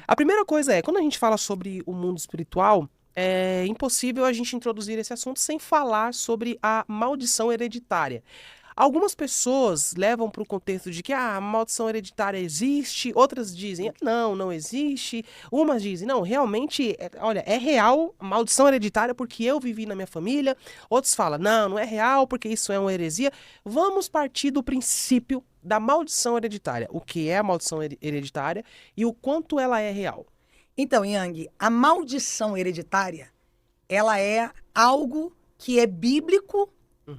A primeira coisa é, quando a gente fala sobre o mundo espiritual, é impossível a gente introduzir esse assunto sem falar sobre a maldição hereditária. Algumas pessoas levam para o contexto de que a maldição hereditária existe, outras dizem, não, não existe. Umas dizem, não, realmente, olha, é real a maldição hereditária porque eu vivi na minha família. Outros falam, não, não é real porque isso é uma heresia. Vamos partir do princípio da maldição hereditária. O que é a maldição hereditária e o quanto ela é real. Então, Yang, a maldição hereditária, ela é algo que é bíblico.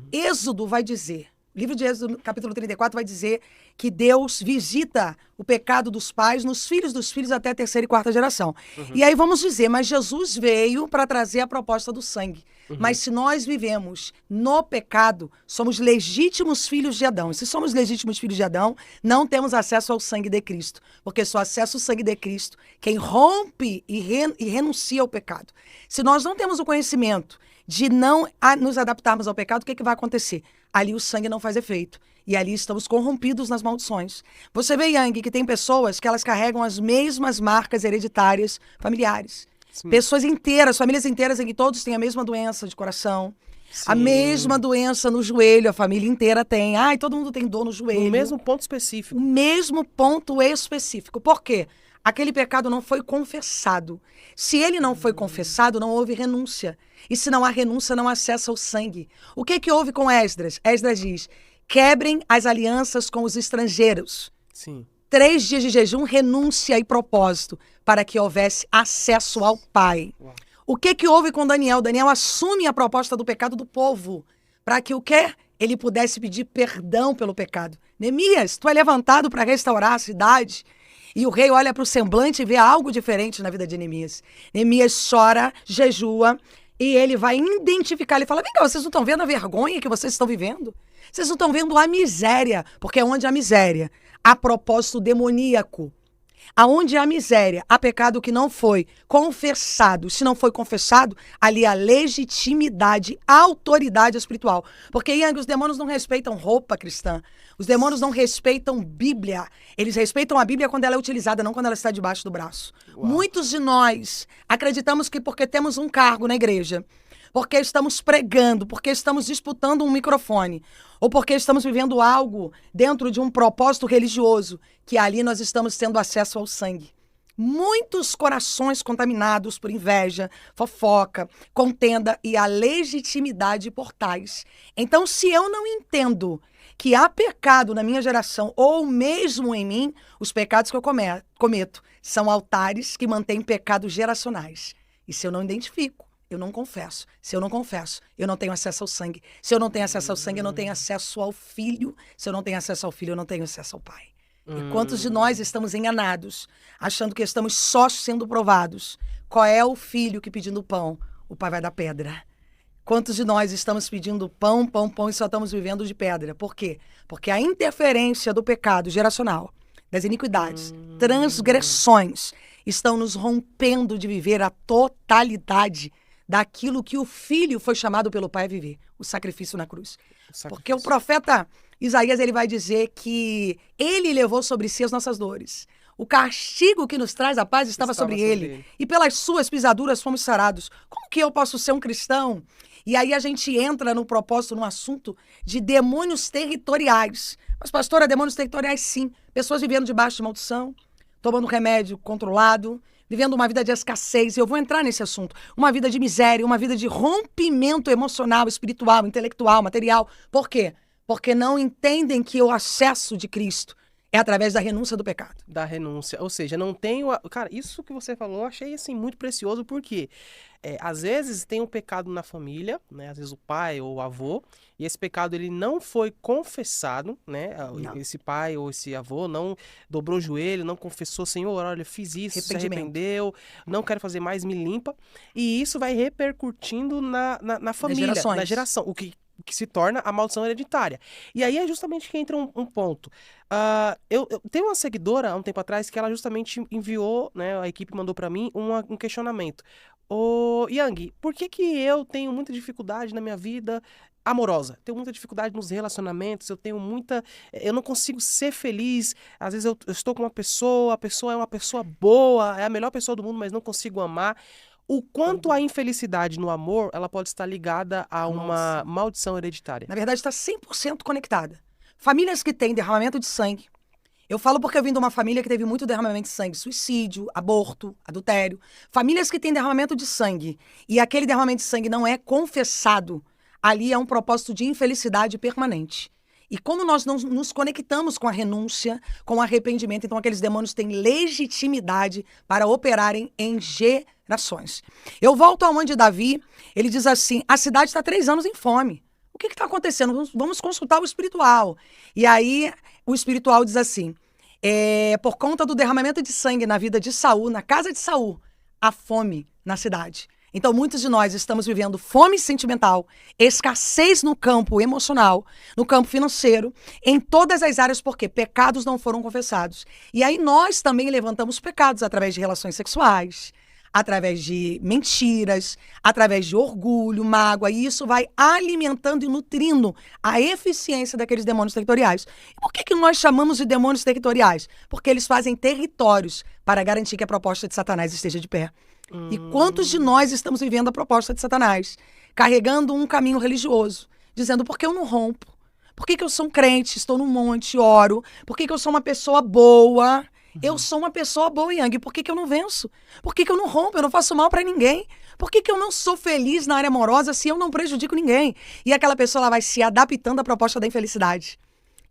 Êxodo vai dizer, livro de Êxodo, capítulo 34, vai dizer que Deus visita o pecado dos pais nos filhos dos filhos até a terceira e quarta geração. E aí vamos dizer, mas Jesus veio para trazer a proposta do sangue. Mas se nós vivemos no pecado, somos legítimos filhos de Adão. E se somos legítimos filhos de Adão, não temos acesso ao sangue de Cristo. Porque só acessa o sangue de Cristo quem rompe e renuncia ao pecado. Se nós não temos o conhecimento de não nos adaptarmos ao pecado, o que vai acontecer? Ali o sangue não faz efeito. E ali estamos corrompidos nas maldições. Você vê, Yang, que tem pessoas que elas carregam as mesmas marcas hereditárias familiares. Sim. Pessoas inteiras, famílias inteiras em que todos têm a mesma doença de coração. A mesma doença no joelho, a família inteira tem. Ai, todo mundo tem dor no joelho. No mesmo ponto específico. O mesmo ponto específico. Por quê? Aquele pecado não foi confessado. Se ele não foi confessado, não houve renúncia. E se não há renúncia, não há acesso ao sangue. O que houve com Esdras? Esdras diz, quebrem as alianças com os estrangeiros. Sim. 3 dias de jejum, renúncia e propósito, para que houvesse acesso ao Pai. Uau. O que houve com Daniel? Daniel assume a proposta do pecado do povo, para que o quê? Ele pudesse pedir perdão pelo pecado. Neemias, tu é levantado para restaurar a cidade. E o rei olha para o semblante e vê algo diferente na vida de Neemias. Neemias chora, jejua, e ele vai identificar, ele fala, vem cá, vocês não estão vendo a vergonha que vocês estão vivendo? Vocês não estão vendo a miséria, porque é onde há miséria, há propósito demoníaco. Aonde há miséria, há pecado que não foi confessado. Se não foi confessado, ali há legitimidade, autoridade espiritual. Porque, Yang, os demônios não respeitam roupa cristã. Os demônios não respeitam Bíblia. Eles respeitam a Bíblia quando ela é utilizada, não quando ela está debaixo do braço. Uau. Muitos de nós acreditamos que porque temos um cargo na igreja, porque estamos pregando, porque estamos disputando um microfone, ou porque estamos vivendo algo dentro de um propósito religioso, que ali nós estamos tendo acesso ao sangue. Muitos corações contaminados por inveja, fofoca, contenda e a legitimidade por tais. Então, se eu não entendo que há pecado na minha geração, ou mesmo em mim, os pecados que eu cometo são altares que mantêm pecados geracionais. E se eu não identifico, eu não confesso. Se eu não confesso, eu não tenho acesso ao sangue. Se eu não tenho acesso ao sangue, eu não tenho acesso ao Filho. Se eu não tenho acesso ao Filho, eu não tenho acesso ao Pai. E quantos de nós estamos enganados, achando que estamos só sendo provados? Qual é o filho que pedindo pão, o pai vai dar pedra? Quantos de nós estamos pedindo pão, pão, pão e só estamos vivendo de pedra? Por quê? Porque a interferência do pecado geracional, das iniquidades, transgressões, estão nos rompendo de viver a totalidade daquilo que o filho foi chamado pelo pai a viver, o sacrifício na cruz. Porque o profeta Isaías, ele vai dizer que ele levou sobre si as nossas dores. O castigo que nos traz a paz estava sobre ele. E pelas suas pisaduras fomos sarados. Como que eu posso ser um cristão? E aí a gente entra no propósito, no assunto de demônios territoriais. Mas, pastora, demônios territoriais, sim. Pessoas vivendo debaixo de maldição, tomando remédio controlado, vivendo uma vida de escassez, e eu vou entrar nesse assunto, uma vida de miséria, uma vida de rompimento emocional, espiritual, intelectual, material. Por quê? Porque não entendem que o acesso de Cristo é através da renúncia do pecado. Da renúncia, ou seja, não tem o... Cara, isso que você falou, eu achei assim muito precioso, porque às vezes tem um pecado na família, né? Às vezes o pai ou o avô, e esse pecado ele não foi confessado, né? Não. Esse pai ou esse avô não dobrou o joelho, não confessou, Senhor, olha, eu fiz isso, se arrependeu, não quero fazer mais, me limpa. E isso vai repercutindo na família, na geração, o que se torna a maldição hereditária. E aí é justamente que entra um ponto. Eu tenho uma seguidora, há um tempo atrás, que ela justamente enviou, né, a equipe mandou para mim um questionamento. Ô, Yang, por que eu tenho muita dificuldade na minha vida amorosa. Tenho muita dificuldade nos relacionamentos, eu não consigo ser feliz. Às vezes eu estou com uma pessoa, a pessoa é uma pessoa boa, é a melhor pessoa do mundo, mas não consigo amar. O quanto a infelicidade no amor, ela pode estar ligada a uma Nossa. maldição hereditária. Na verdade, está 100% conectada. Famílias que têm derramamento de sangue. Eu falo porque eu vim de uma família que teve muito derramamento de sangue, suicídio, aborto, adultério. Famílias que têm derramamento de sangue e aquele derramamento de sangue não é confessado, ali é um propósito de infelicidade permanente. E como nós não nos conectamos com a renúncia, com o arrependimento, então aqueles demônios têm legitimidade para operarem em gerações. Eu volto aonde Davi, ele diz assim, a cidade está 3 anos em fome. O que está acontecendo? Vamos consultar o espiritual. E aí o espiritual diz assim, por conta do derramamento de sangue na vida de Saul, na casa de Saul, há fome na cidade. Então, muitos de nós estamos vivendo fome sentimental, escassez no campo emocional, no campo financeiro, em todas as áreas, porque pecados não foram confessados. E aí nós também levantamos pecados através de relações sexuais, através de mentiras, através de orgulho, mágoa, e isso vai alimentando e nutrindo a eficiência daqueles demônios territoriais. E por que nós chamamos de demônios territoriais? Porque eles fazem territórios para garantir que a proposta de Satanás esteja de pé. E quantos de nós estamos vivendo a proposta de Satanás? Carregando um caminho religioso, dizendo, por que eu não rompo? Por que eu sou um crente, estou no monte, oro? Por que eu sou uma pessoa boa? Eu sou uma pessoa boa, Yang. Por que eu não venço? Por que eu não rompo? Eu não faço mal para ninguém. Por que eu não sou feliz na área amorosa se eu não prejudico ninguém? E aquela pessoa ela vai se adaptando à proposta da infelicidade.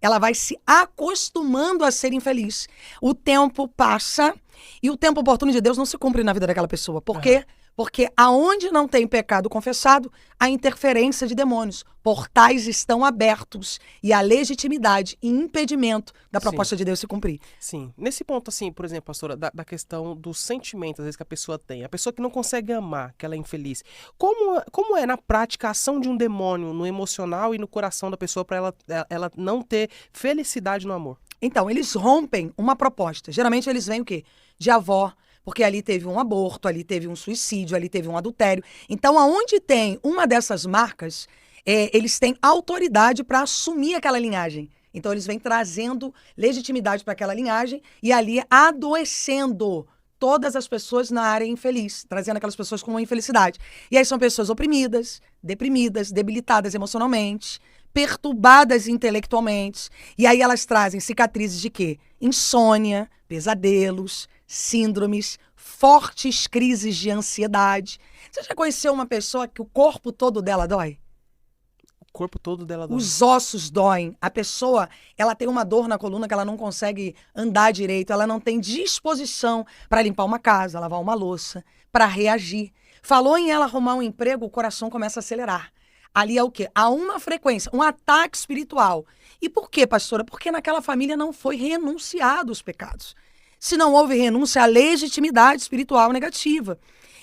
Ela vai se acostumando a ser infeliz. O tempo passa e o tempo oportuno de Deus não se cumpre na vida daquela pessoa. Por quê? Porque aonde não tem pecado confessado, há interferência de demônios. Portais estão abertos e a legitimidade e impedimento da proposta de Deus se cumprir. Sim. Nesse ponto, assim, por exemplo, pastora, da questão dos sentimentos, às vezes, que a pessoa tem. A pessoa que não consegue amar, que ela é infeliz. Como é, na prática, a ação de um demônio no emocional e no coração da pessoa para ela não ter felicidade no amor? Então, eles rompem uma proposta. Geralmente, eles vêm o quê? De avó, porque ali teve um aborto, ali teve um suicídio, ali teve um adultério. Então, aonde tem uma dessas marcas, eles têm autoridade para assumir aquela linhagem. Então, eles vêm trazendo legitimidade para aquela linhagem e ali adoecendo todas as pessoas na área infeliz, trazendo aquelas pessoas com uma infelicidade. E aí são pessoas oprimidas, deprimidas, debilitadas emocionalmente, perturbadas intelectualmente. E aí elas trazem cicatrizes de quê? Insônia, pesadelos, síndromes, fortes crises de ansiedade. Você já conheceu uma pessoa que o corpo todo dela dói? O corpo todo dela dói. Os ossos doem. A pessoa, ela tem uma dor na coluna que ela não consegue andar direito, ela não tem disposição para limpar uma casa, lavar uma louça, para reagir. Falou em ela arrumar um emprego, o coração começa a acelerar. Ali é o quê? Há uma frequência, um ataque espiritual. E por quê, pastora? Porque naquela família não foi renunciado os pecados. Se não houve renúncia à legitimidade espiritual negativa.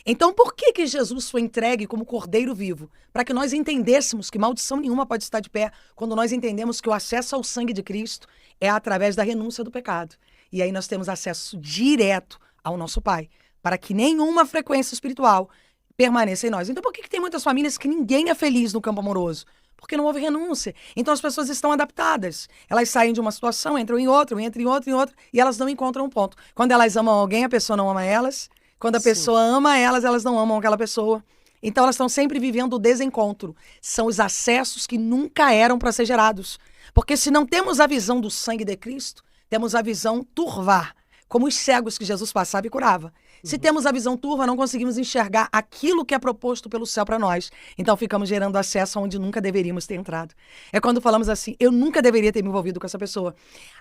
Então, por que Jesus foi entregue como cordeiro vivo? Para que nós entendêssemos que maldição nenhuma pode estar de pé quando nós entendemos que o acesso ao sangue de Cristo é através da renúncia do pecado. E aí nós temos acesso direto ao nosso Pai, para que nenhuma frequência espiritual permaneça em nós. Então, por que tem muitas famílias que ninguém é feliz no campo amoroso? Porque não houve renúncia. Então, as pessoas estão adaptadas. Elas saem de uma situação, entram em outra, entram em outra, e elas não encontram um ponto. Quando elas amam alguém, a pessoa não ama elas. Quando a pessoa ama elas não amam aquela pessoa. Então, elas estão sempre vivendo o desencontro. São os acessos que nunca eram para ser gerados. Porque se não temos a visão do sangue de Cristo, temos a visão turvar, como os cegos que Jesus passava e curava. Se temos a visão turva, não conseguimos enxergar aquilo que é proposto pelo céu para nós. Então ficamos gerando acesso onde nunca deveríamos ter entrado. É quando falamos assim, eu nunca deveria ter me envolvido com essa pessoa.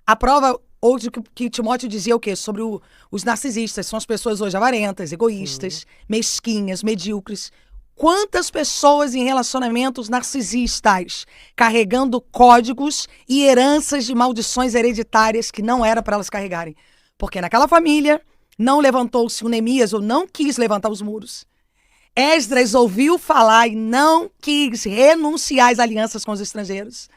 A prova hoje que Timóteo dizia o quê? Sobre os narcisistas. São as pessoas hoje avarentas, egoístas, mesquinhas, medíocres. Quantas pessoas em relacionamentos narcisistas carregando códigos e heranças de maldições hereditárias que não era para elas carregarem. Porque naquela família não levantou-se o Neemias ou não quis levantar os muros. Esdras ouviu falar e não quis renunciar às alianças com os estrangeiros.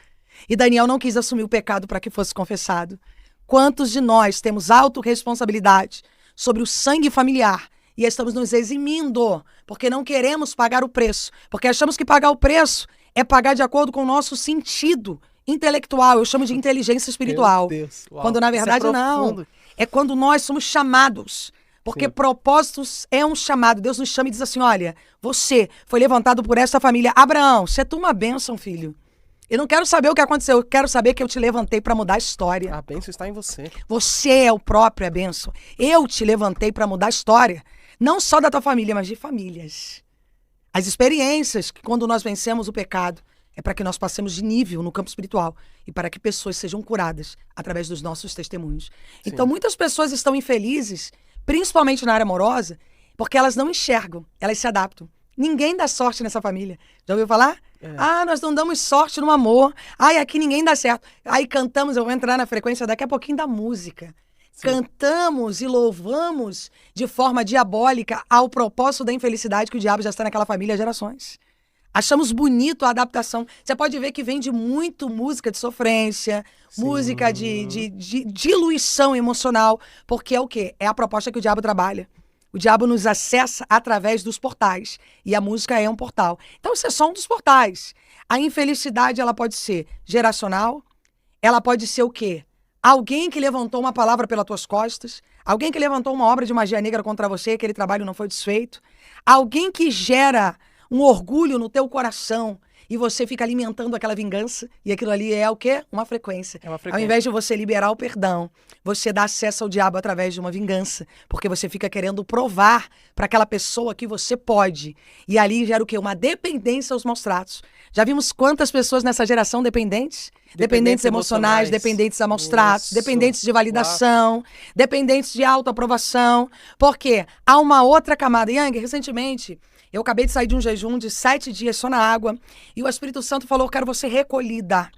E Daniel não quis assumir o pecado para que fosse confessado. Quantos de nós temos autorresponsabilidade sobre o sangue familiar e estamos nos eximindo porque não queremos pagar o preço? Porque achamos que pagar o preço é pagar de acordo com o nosso sentido intelectual. Eu chamo de inteligência espiritual. Meu Deus, uau. Quando, na verdade, Isso é não. profundo. É quando nós somos chamados. Porque Sim. propósitos é um chamado. Deus nos chama e diz assim, olha, você foi levantado por essa família. Abraão, você é tu uma bênção, filho. Eu não quero saber o que aconteceu, eu quero saber que eu te levantei para mudar a história. A bênção está em você. Você é o próprio a bênção. Eu te levantei para mudar a história. Não só da tua família, mas de famílias. As experiências que quando nós vencemos o pecado é para que nós passemos de nível no campo espiritual e para que pessoas sejam curadas através dos nossos testemunhos. Sim. Então muitas pessoas estão infelizes, principalmente na área amorosa, porque elas não enxergam, elas se adaptam. Ninguém dá sorte nessa família. Já ouviu falar? Ah, nós não damos sorte no amor. Ai, aqui ninguém dá certo. Aí cantamos, eu vou entrar na frequência daqui a pouquinho da música. Sim. Cantamos e louvamos de forma diabólica ao propósito da infelicidade que o diabo já está naquela família há gerações. Achamos bonito a adaptação. Você pode ver que vem de muito música de sofrência, sim, música de diluição emocional, porque é o quê? É a proposta que o diabo trabalha. O diabo nos acessa através dos portais. E a música é um portal. Então, isso é só um dos portais. A infelicidade, ela pode ser geracional. Ela pode ser o quê? Alguém que levantou uma palavra pelas tuas costas. Alguém que levantou uma obra de magia negra contra você, aquele trabalho não foi desfeito. Alguém que gera um orgulho no teu coração e você fica alimentando aquela vingança, e aquilo ali é o quê? Uma frequência. É uma frequência. Ao invés de você liberar o perdão, você dá acesso ao diabo através de uma vingança, porque você fica querendo provar para aquela pessoa que você pode. E ali gera o quê? Uma dependência aos maus tratos. Já vimos quantas pessoas nessa geração dependentes? Dependentes emocionais, dependentes a maus tratos, dependentes de validação, dependentes de autoaprovação. Por quê? Há uma outra camada. Yang, recentemente, eu acabei de sair de um jejum de 7 dias só na água e o Espírito Santo falou, eu quero você recolhida.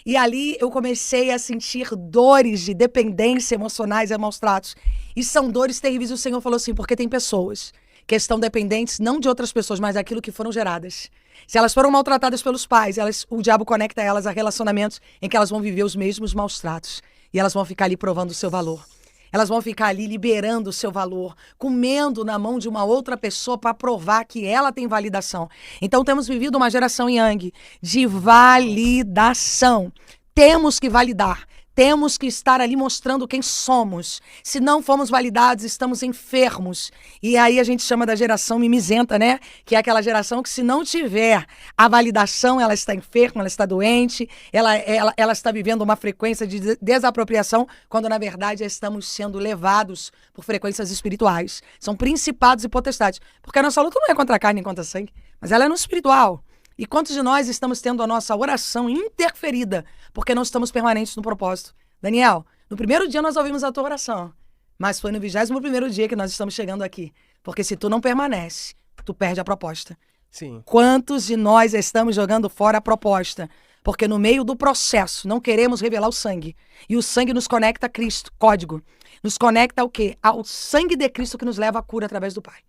E ali eu comecei a sentir dores de dependência emocionais e maus tratos. E são dores terríveis. O Senhor falou assim, porque tem pessoas que estão dependentes não de outras pessoas, mas daquilo que foram geradas. Se elas foram maltratadas pelos pais, o diabo conecta elas a relacionamentos em que elas vão viver os mesmos maus tratos. E elas vão ficar ali provando o seu valor. Elas vão ficar ali liberando o seu valor, comendo na mão de uma outra pessoa para provar que ela tem validação. Então temos vivido uma geração Yang de validação. Temos que validar. Temos que estar ali mostrando quem somos. Se não formos validados, estamos enfermos. E aí a gente chama da geração mimizenta, né? Que é aquela geração que se não tiver a validação, ela está enferma, ela está doente, ela está vivendo uma frequência de desapropriação, quando na verdade estamos sendo levados por frequências espirituais. São principados e potestades. Porque a nossa luta não é contra a carne nem contra sangue, mas ela é no espiritual. E quantos de nós estamos tendo a nossa oração interferida porque não estamos permanentes no propósito? Daniel, no primeiro dia nós ouvimos a tua oração, mas foi no 21º dia que nós estamos chegando aqui. Porque se tu não permanece, tu perde a proposta. Sim. Quantos de nós estamos jogando fora a proposta? Porque no meio do processo não queremos revelar o sangue. E o sangue nos conecta a Cristo, código. Nos conecta ao quê? Ao sangue de Cristo que nos leva à cura através do Pai.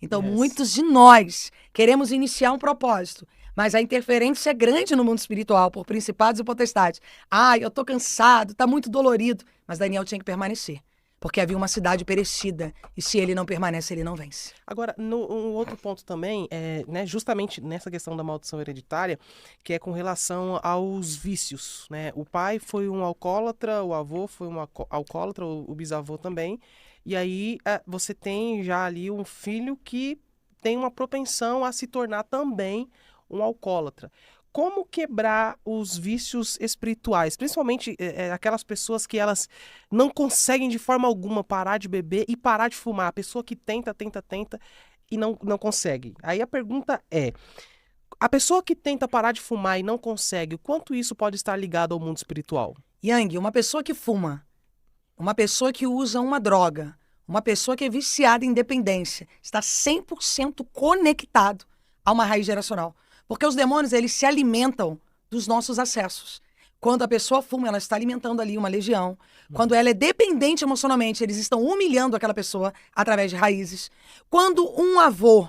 Então, muitos de nós queremos iniciar um propósito, mas a interferência é grande no mundo espiritual, por principados e potestades. Eu tô cansado, tá muito dolorido. Mas Daniel tinha que permanecer, porque havia uma cidade perecida, e se ele não permanece, ele não vence. Agora, um outro ponto também, né, justamente nessa questão da maldição hereditária, que é com relação aos vícios, né? O pai foi um alcoólatra, o avô foi um alcoólatra, o bisavô também, e aí você tem já ali um filho que tem uma propensão a se tornar também um alcoólatra. Como quebrar os vícios espirituais? Principalmente aquelas pessoas que elas não conseguem de forma alguma parar de beber e parar de fumar. A pessoa que tenta e não consegue. Aí a pergunta é, a pessoa que tenta parar de fumar e não consegue, o quanto isso pode estar ligado ao mundo espiritual? Yang, uma pessoa que fuma, uma pessoa que usa uma droga, uma pessoa que é viciada em dependência, está 100% conectado a uma raiz geracional. Porque os demônios, eles se alimentam dos nossos acessos. Quando a pessoa fuma, ela está alimentando ali uma legião. Quando ela é dependente emocionalmente, eles estão humilhando aquela pessoa através de raízes. Quando um avô,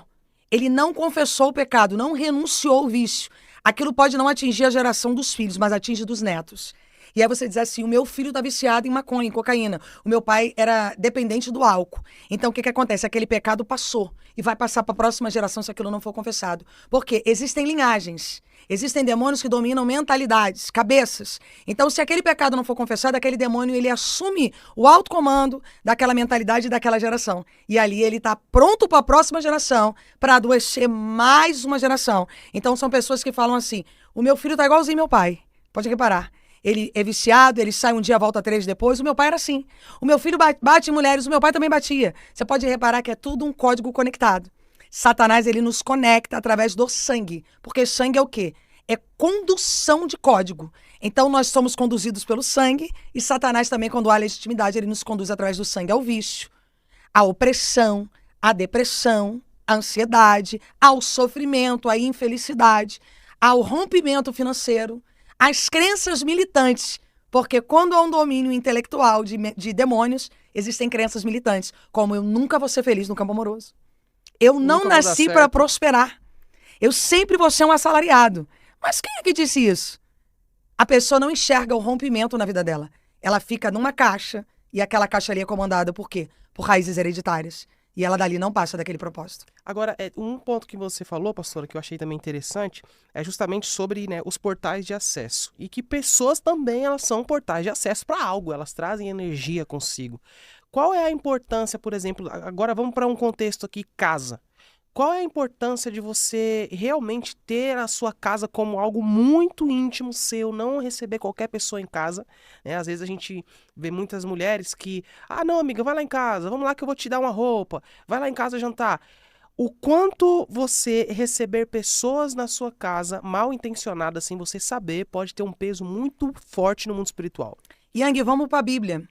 ele não confessou o pecado, não renunciou ao vício, aquilo pode não atingir a geração dos filhos, mas atinge dos netos. E aí você diz assim, o meu filho tá viciado em maconha, em cocaína. O meu pai era dependente do álcool. Então o que acontece? Aquele pecado passou e vai passar para a próxima geração se aquilo não for confessado. Porque existem linhagens. Existem demônios que dominam mentalidades, cabeças. Então, se aquele pecado não for confessado, aquele demônio ele assume o autocomando daquela mentalidade daquela geração. E ali ele está pronto para a próxima geração, para adoecer mais uma geração. Então, são pessoas que falam assim: o meu filho está igualzinho meu pai. Pode reparar. Ele é viciado, ele sai um dia, volta 3 depois. O meu pai era assim. O meu filho bate em mulheres, o meu pai também batia. Você pode reparar que é tudo um código conectado. Satanás, ele nos conecta através do sangue. Porque sangue é o quê? É condução de código. Então, nós somos conduzidos pelo sangue e Satanás também, quando há legitimidade, ele nos conduz através do sangue ao vício, à opressão, à depressão, à ansiedade, ao sofrimento, à infelicidade, ao rompimento financeiro, às crenças militantes. Porque quando há um domínio intelectual de demônios, existem crenças militantes, como eu nunca vou ser feliz no campo amoroso. Eu não nasci para prosperar. Eu sempre vou ser um assalariado. Mas quem é que disse isso? A pessoa não enxerga o rompimento na vida dela. Ela fica numa caixa e aquela caixa ali é comandada por quê? Por raízes hereditárias. E ela dali não passa daquele propósito. Agora, um ponto que você falou, pastora, que eu achei também interessante, é justamente sobre, né, os portais de acesso. E que pessoas também elas são portais de acesso para algo, elas trazem energia consigo. Qual é a importância, por exemplo, agora vamos para um contexto aqui, casa. Qual é a importância de você realmente ter a sua casa como algo muito íntimo seu, não receber qualquer pessoa em casa, né? Às vezes a gente vê muitas mulheres que, não, amiga, vai lá em casa, vamos lá que eu vou te dar uma roupa, vai lá em casa jantar. O quanto você receber pessoas na sua casa mal intencionadas, sem você saber, pode ter um peso muito forte no mundo espiritual. Yang, vamos para a Bíblia.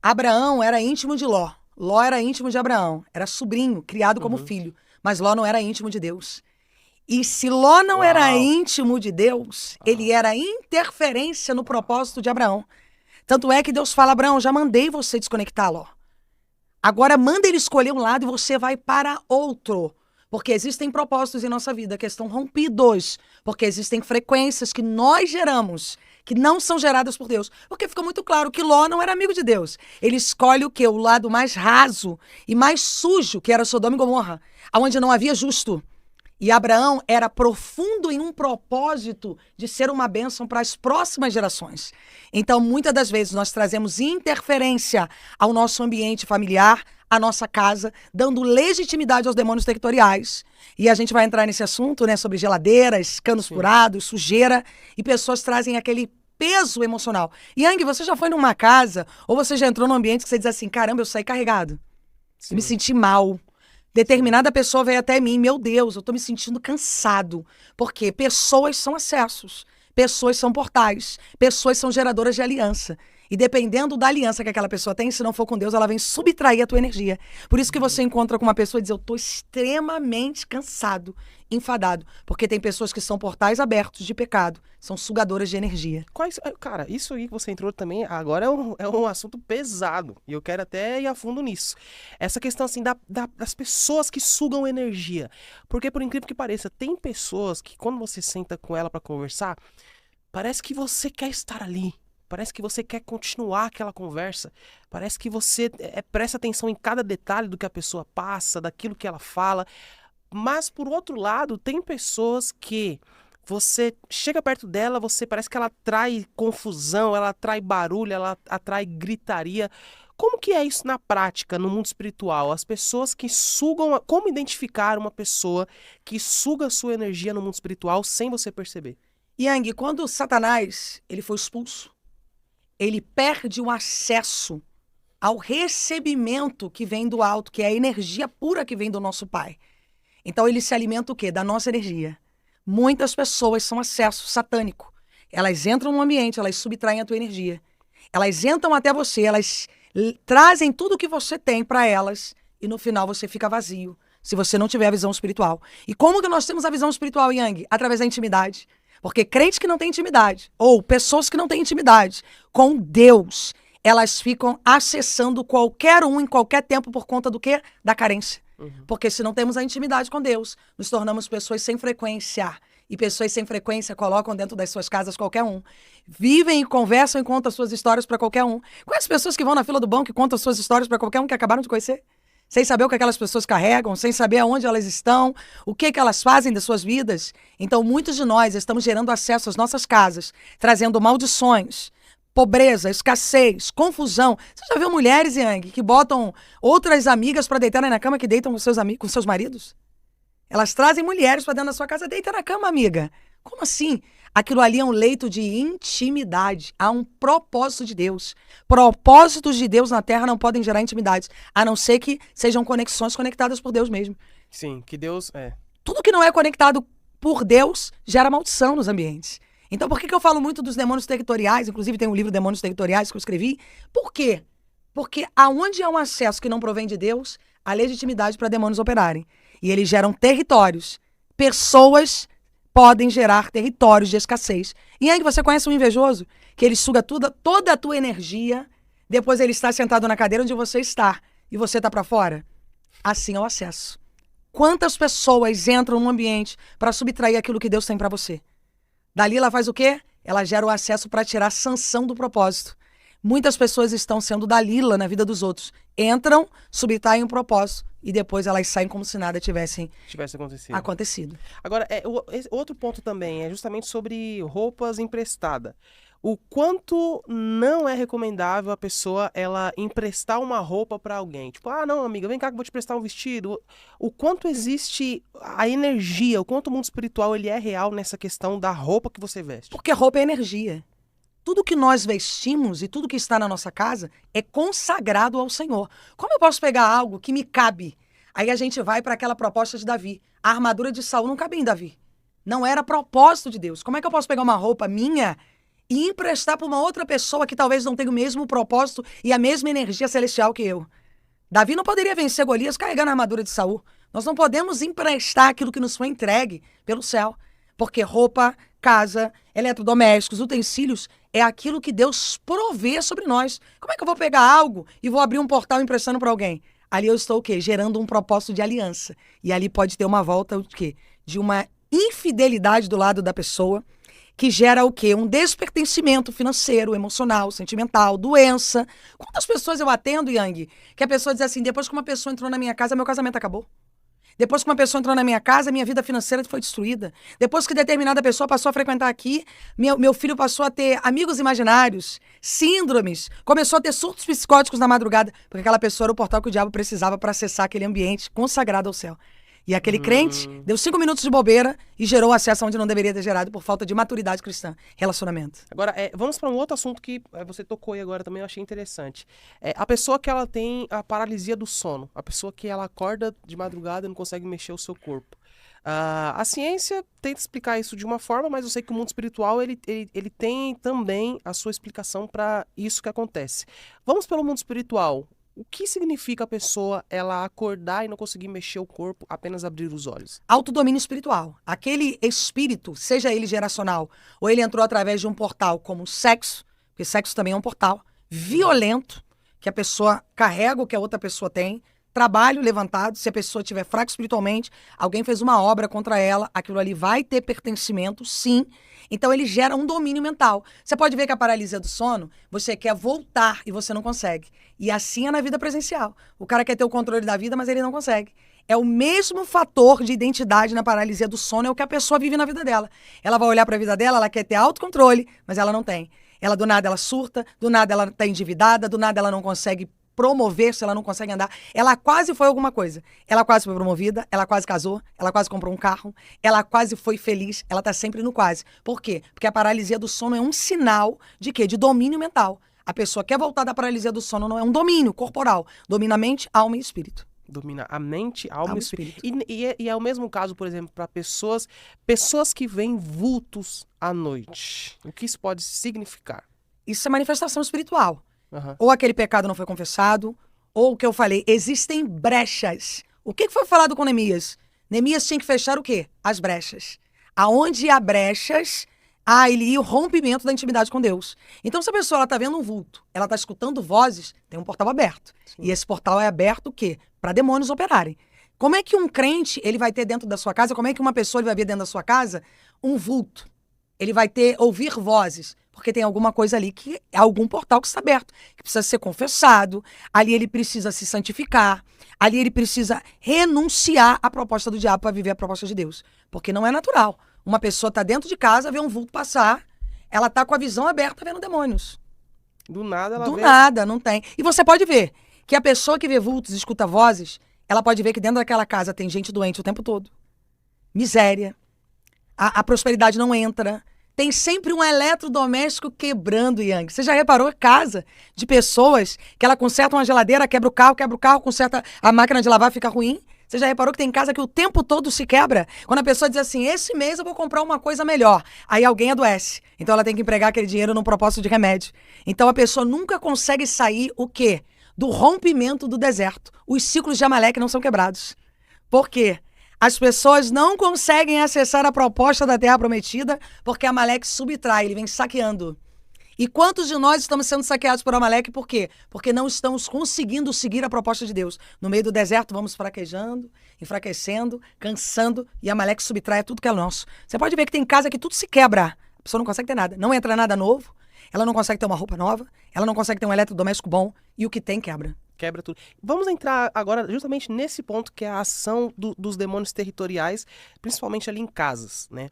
Abraão era íntimo de Ló. Ló era íntimo de Abraão. Era sobrinho, criado como filho. Mas Ló não era íntimo de Deus. E se Ló não era íntimo de Deus, ele era interferência no propósito de Abraão. Tanto é que Deus fala: Abraão, já mandei você desconectar Ló. Agora manda ele escolher um lado e você vai para outro. Porque existem propósitos em nossa vida que estão rompidos. Porque existem frequências que nós geramos, que não são geradas por Deus. Porque fica muito claro que Ló não era amigo de Deus. Ele escolhe o quê? O lado mais raso e mais sujo, que era Sodoma e Gomorra, onde não havia justo. E Abraão era profundo em um propósito de ser uma bênção para as próximas gerações. Então, muitas das vezes, nós trazemos interferência ao nosso ambiente familiar, à nossa casa, dando legitimidade aos demônios territoriais. E a gente vai entrar nesse assunto, né, sobre geladeiras, canos furados, sujeira, e pessoas trazem aquele peso emocional. Yang, você já foi numa casa, ou você já entrou num ambiente que você diz assim: caramba, eu saí carregado. Eu me senti mal. Determinada pessoa veio até mim, meu Deus, eu tô me sentindo cansado. Porque pessoas são acessos, pessoas são portais, pessoas são geradoras de aliança. E dependendo da aliança que aquela pessoa tem, se não for com Deus, ela vem subtrair a tua energia. Por isso que você encontra com uma pessoa e diz: eu tô extremamente cansado, enfadado. Porque tem pessoas que são portais abertos de pecado, são sugadoras de energia. Cara, isso aí que você entrou também, agora é um assunto pesado. E eu quero até ir a fundo nisso. Essa questão, assim, das pessoas que sugam energia. Porque, por incrível que pareça, tem pessoas que, quando você senta com ela pra conversar, parece que você quer estar ali. Parece que você quer continuar aquela conversa. Parece que você presta atenção em cada detalhe do que a pessoa passa, daquilo que ela fala. Mas, por outro lado, tem pessoas que você chega perto dela, você parece que ela atrai confusão, ela atrai barulho, ela atrai gritaria. Como que é isso na prática, no mundo espiritual? As pessoas que sugam... Como identificar uma pessoa que suga a sua energia no mundo espiritual sem você perceber? Yang, quando Satanás ele foi expulso, ele perde o acesso ao recebimento que vem do alto, que é a energia pura que vem do nosso Pai. Então ele se alimenta o quê? Da nossa energia. Muitas pessoas são acesso satânico. Elas entram no ambiente, elas subtraem a tua energia. Elas entram até você, elas trazem tudo o que você tem para elas e no final você fica vazio, se você não tiver a visão espiritual. E como que nós temos a visão espiritual, Yang? Através da intimidade. Porque crentes que não têm intimidade, ou pessoas que não têm intimidade com Deus, elas ficam acessando qualquer um em qualquer tempo por conta do quê? Da carência. Porque se não temos a intimidade com Deus, nos tornamos pessoas sem frequência. E pessoas sem frequência colocam dentro das suas casas qualquer um. Vivem e conversam e contam suas histórias para qualquer um. Quais pessoas que vão na fila do banco e contam suas histórias para qualquer um que acabaram de conhecer? Sem saber o que aquelas pessoas carregam, sem saber aonde elas estão, o que elas fazem das suas vidas. Então, muitos de nós estamos gerando acesso às nossas casas, trazendo maldições, pobreza, escassez, confusão. Você já viu mulheres, Yang, que botam outras amigas para deitarem na cama que deitam com seus amigos, com seus maridos? Elas trazem mulheres para dentro da sua casa, deita na cama, amiga. Como assim? Aquilo ali é um leito de intimidade. Há um propósito de Deus. Propósitos de Deus na Terra não podem gerar intimidades, a não ser que sejam conexões conectadas por Deus mesmo. Sim, que Deus é. Tudo que não é conectado por Deus gera maldição nos ambientes. Então, por que eu falo muito dos demônios territoriais? Inclusive, tem um livro Demônios Territoriais que eu escrevi. Por quê? Porque aonde há um acesso que não provém de Deus, há legitimidade para demônios operarem. E eles geram territórios. Pessoas podem gerar territórios de escassez. E aí você conhece um invejoso? Que ele suga toda a tua energia, depois ele está sentado na cadeira onde você está, e você está para fora? Assim é o acesso. Quantas pessoas entram num ambiente para subtrair aquilo que Deus tem para você? Dali ela faz o quê? Ela gera o acesso para tirar a sanção do propósito. Muitas pessoas estão sendo Dalila na vida dos outros. Entram, subtraem um propósito e depois elas saem como se nada tivesse acontecido. Agora, outro ponto também é justamente sobre roupas emprestadas. O quanto não é recomendável a pessoa ela emprestar uma roupa para alguém. Tipo, não, amiga, vem cá que eu vou te prestar um vestido. O quanto existe a energia, o quanto o mundo espiritual ele é real nessa questão da roupa que você veste. Porque roupa é energia. Tudo que nós vestimos e tudo que está na nossa casa é consagrado ao Senhor. Como eu posso pegar algo que me cabe? Aí a gente vai para aquela proposta de Davi. A armadura de Saul não cabia em Davi. Não era propósito de Deus. Como é que eu posso pegar uma roupa minha e emprestar para uma outra pessoa que talvez não tenha o mesmo propósito e a mesma energia celestial que eu? Davi não poderia vencer Golias carregando a armadura de Saul. Nós não podemos emprestar aquilo que nos foi entregue pelo céu. Porque roupa, casa, eletrodomésticos, utensílios é aquilo que Deus provê sobre nós. Como é que eu vou pegar algo e vou abrir um portal emprestando para alguém? Ali eu estou o quê? Gerando um propósito de aliança. E ali pode ter uma volta o quê? De uma infidelidade do lado da pessoa, que gera o quê? Um despertencimento financeiro, emocional, sentimental, doença. Quantas pessoas eu atendo, Yang, que a pessoa diz assim, depois que uma pessoa entrou na minha casa, meu casamento acabou. Depois que uma pessoa entrou na minha casa, minha vida financeira foi destruída. Depois que determinada pessoa passou a frequentar aqui, meu filho passou a ter amigos imaginários, síndromes, começou a ter surtos psicóticos na madrugada, porque aquela pessoa era o portal que o diabo precisava para acessar aquele ambiente consagrado ao céu. E aquele crente deu 5 minutos de bobeira e gerou acesso onde não deveria ter gerado por falta de maturidade cristã. Relacionamento. Agora, vamos para um outro assunto que você tocou aí agora também, eu achei interessante. A pessoa que ela tem a paralisia do sono, a pessoa que ela acorda de madrugada e não consegue mexer o seu corpo. A ciência tenta explicar isso de uma forma, mas eu sei que o mundo espiritual ele tem também a sua explicação para isso que acontece. Vamos pelo mundo espiritual. O que significa a pessoa ela acordar e não conseguir mexer o corpo, apenas abrir os olhos? Autodomínio espiritual. Aquele espírito, seja ele geracional ou ele entrou através de um portal como sexo, porque sexo também é um portal, violento, que a pessoa carrega o que a outra pessoa tem, trabalho levantado, se a pessoa estiver fraca espiritualmente, alguém fez uma obra contra ela, aquilo ali vai ter pertencimento, sim. Então ele gera um domínio mental. Você pode ver que a paralisia do sono, você quer voltar e você não consegue. E assim é na vida presencial. O cara quer ter o controle da vida, mas ele não consegue. É o mesmo fator de identidade na paralisia do sono, é o que a pessoa vive na vida dela. Ela vai olhar para a vida dela, ela quer ter autocontrole, mas ela não tem. Ela do nada ela surta, do nada ela está endividada, do nada ela não consegue promover-se, ela não consegue andar. Ela quase foi alguma coisa. Ela quase foi promovida, ela quase casou, ela quase comprou um carro, ela quase foi feliz, ela tá sempre no quase. Por quê? Porque a paralisia do sono é um sinal de quê? De domínio mental. A pessoa quer voltar da paralisia do sono, não é um domínio corporal. Domina a mente, alma e espírito. Domina a mente, alma e espírito. E é o mesmo caso, por exemplo, para pessoas que veem vultos à noite. O que isso pode significar? Isso é manifestação espiritual. Uhum. Ou aquele pecado não foi confessado, ou o que eu falei, existem brechas. O que foi falado com Neemias? Neemias tinha que fechar o quê? As brechas. Aonde há brechas, há ali o rompimento da intimidade com Deus. Então, se a pessoa está vendo um vulto, ela está escutando vozes, tem um portal aberto. Sim. E esse portal é aberto o quê? Para demônios operarem. Como é que um crente ele vai ter dentro da sua casa, como é que uma pessoa ele vai ver dentro da sua casa um vulto? Ele vai ouvir vozes, porque tem alguma coisa ali que é algum portal que está aberto, que precisa ser confessado, ali ele precisa se santificar, ali ele precisa renunciar à proposta do diabo para viver a proposta de Deus, porque não é natural. Uma pessoa está dentro de casa, vê um vulto passar, ela está com a visão aberta vendo demônios. Do nada ela Do vê. nada, não tem. E você pode ver que a pessoa que vê vultos e escuta vozes, ela pode ver que dentro daquela casa tem gente doente o tempo todo. Miséria. A prosperidade não entra. Tem sempre um eletrodoméstico quebrando, Yang. Você já reparou casa de pessoas que ela conserta uma geladeira, quebra o carro, conserta a máquina de lavar, fica ruim? Você já reparou que tem casa que o tempo todo se quebra? Quando a pessoa diz assim, esse mês eu vou comprar uma coisa melhor. Aí alguém adoece. Então ela tem que empregar aquele dinheiro num propósito de remédio. Então a pessoa nunca consegue sair o quê? Do rompimento do deserto. Os ciclos de Amaleque não são quebrados. Por quê? As pessoas não conseguem acessar a proposta da Terra Prometida porque Amaleque subtrai, ele vem saqueando. E quantos de nós estamos sendo saqueados por Amaleque? Por quê? Porque não estamos conseguindo seguir a proposta de Deus. No meio do deserto, vamos fraquejando, enfraquecendo, cansando, e Amaleque subtrai tudo que é nosso. Você pode ver que tem casa que tudo se quebra. A pessoa não consegue ter nada. Não entra nada novo, ela não consegue ter uma roupa nova, ela não consegue ter um eletrodoméstico bom, e o que tem quebra. Quebra tudo. Vamos entrar agora justamente nesse ponto que é a ação dos demônios territoriais, principalmente ali em casas, né?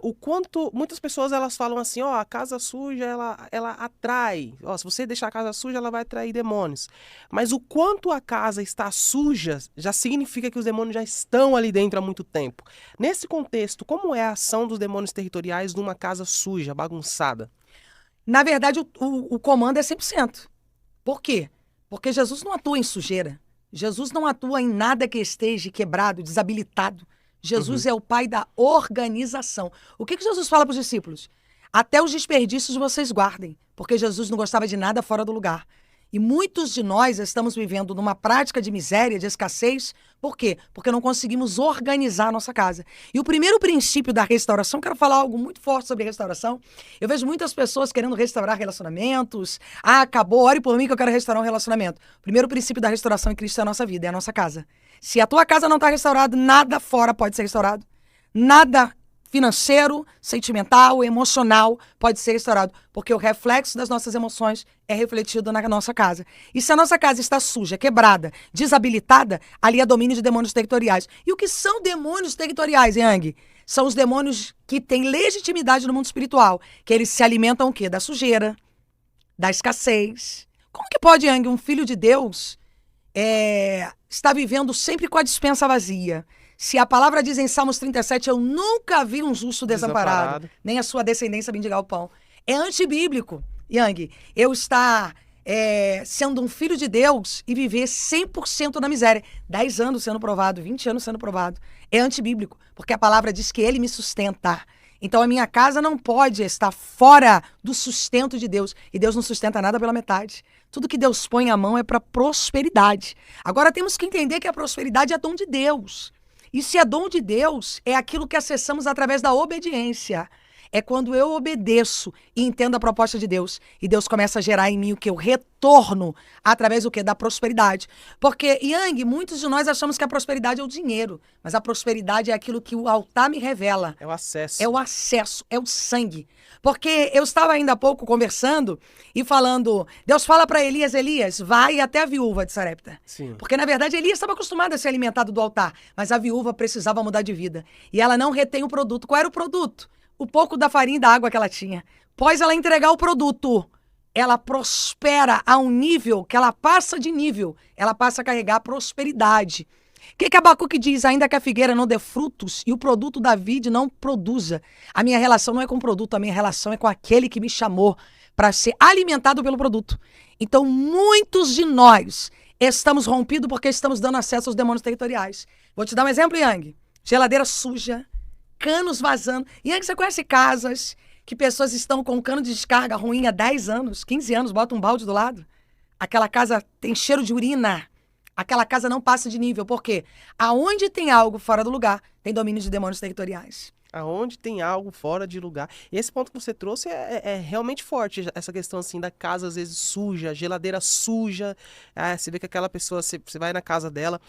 O quanto muitas pessoas elas falam assim, ó, a casa suja ela atrai, ó, se você deixar a casa suja ela vai atrair demônios. Mas o quanto a casa está suja já significa que os demônios já estão ali dentro há muito tempo. Nesse contexto, como é a ação dos demônios territoriais numa casa suja, bagunçada? Na verdade, o comando é 100%. Por quê? Porque Jesus não atua em sujeira. Jesus não atua em nada que esteja quebrado, desabilitado. Jesus é o pai da organização. O que Jesus fala para os discípulos? Até os desperdícios vocês guardem, porque Jesus não gostava de nada fora do lugar. E muitos de nós estamos vivendo numa prática de miséria, de escassez. Por quê? Porque não conseguimos organizar a nossa casa. E o primeiro princípio da restauração, quero falar algo muito forte sobre restauração. Eu vejo muitas pessoas querendo restaurar relacionamentos. Acabou, ore por mim que eu quero restaurar um relacionamento. O primeiro princípio da restauração em Cristo é a nossa vida, é a nossa casa. Se a tua casa não está restaurada, nada fora pode ser restaurado. Nada financeiro, sentimental, emocional pode ser restaurado, porque o reflexo das nossas emoções é refletido na nossa casa. E se a nossa casa está suja, quebrada, desabilitada, ali é domínio de demônios territoriais. E o que são demônios territoriais, Yang? São os demônios que têm legitimidade no mundo espiritual, que eles se alimentam o quê? Da sujeira, da escassez. Como que pode, Yang, um filho de Deus estar vivendo sempre com a despensa vazia? Se a palavra diz em Salmos 37, eu nunca vi um justo desamparado, nem a sua descendência mendigar o pão. É antibíblico, Yang, eu estar sendo um filho de Deus e viver 100% na miséria. 10 anos sendo provado, 20 anos sendo provado. É antibíblico, porque a palavra diz que ele me sustenta. Então a minha casa não pode estar fora do sustento de Deus. E Deus não sustenta nada pela metade. Tudo que Deus põe à mão é para prosperidade. Agora temos que entender que a prosperidade é dom de Deus. E se é dom de Deus, é aquilo que acessamos através da obediência. É quando eu obedeço e entendo a proposta de Deus. E Deus começa a gerar em mim o que? O retorno através do quê? Da prosperidade. Porque, Yang, muitos de nós achamos que a prosperidade é o dinheiro. Mas a prosperidade é aquilo que o altar me revela. É o acesso. É o acesso, é o sangue. Porque eu estava ainda há pouco conversando e falando, Deus fala para Elias, Elias, vai até a viúva de Sarepta. Sim. Porque, na verdade, Elias estava acostumado a ser alimentado do altar, mas a viúva precisava mudar de vida. E ela não retém o produto. Qual era o produto? O pouco da farinha e da água que ela tinha. Após ela entregar o produto, ela prospera a um nível que ela passa de nível. Ela passa a carregar a prosperidade. O que Abacuque diz? Ainda que a figueira não dê frutos e o produto da vide não produza. A minha relação não é com o produto, a minha relação é com aquele que me chamou para ser alimentado pelo produto. Então, muitos de nós estamos rompidos porque estamos dando acesso aos demônios territoriais. Vou te dar um exemplo, Yang. Geladeira suja, canos vazando. Yang, você conhece casas que pessoas estão com um cano de descarga ruim há 10 anos, 15 anos, bota um balde do lado? Aquela casa tem cheiro de urina. Aquela casa não passa de nível. Por quê? Aonde tem algo fora do lugar, tem domínio de demônios territoriais. Aonde tem algo fora de lugar. E esse ponto que você trouxe é realmente forte. Essa questão assim da casa às vezes suja, geladeira suja. Você vê que aquela pessoa, você vai na casa dela.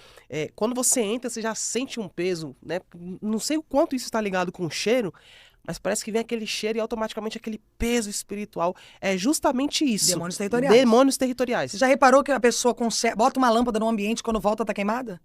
Quando você entra, você já sente um peso, né? Não sei o quanto isso está ligado com o cheiro, mas parece que vem aquele cheiro e automaticamente aquele peso espiritual. É justamente isso. Demônios territoriais. Demônios territoriais. Você já reparou que a pessoa bota uma lâmpada no ambiente quando volta tá queimada?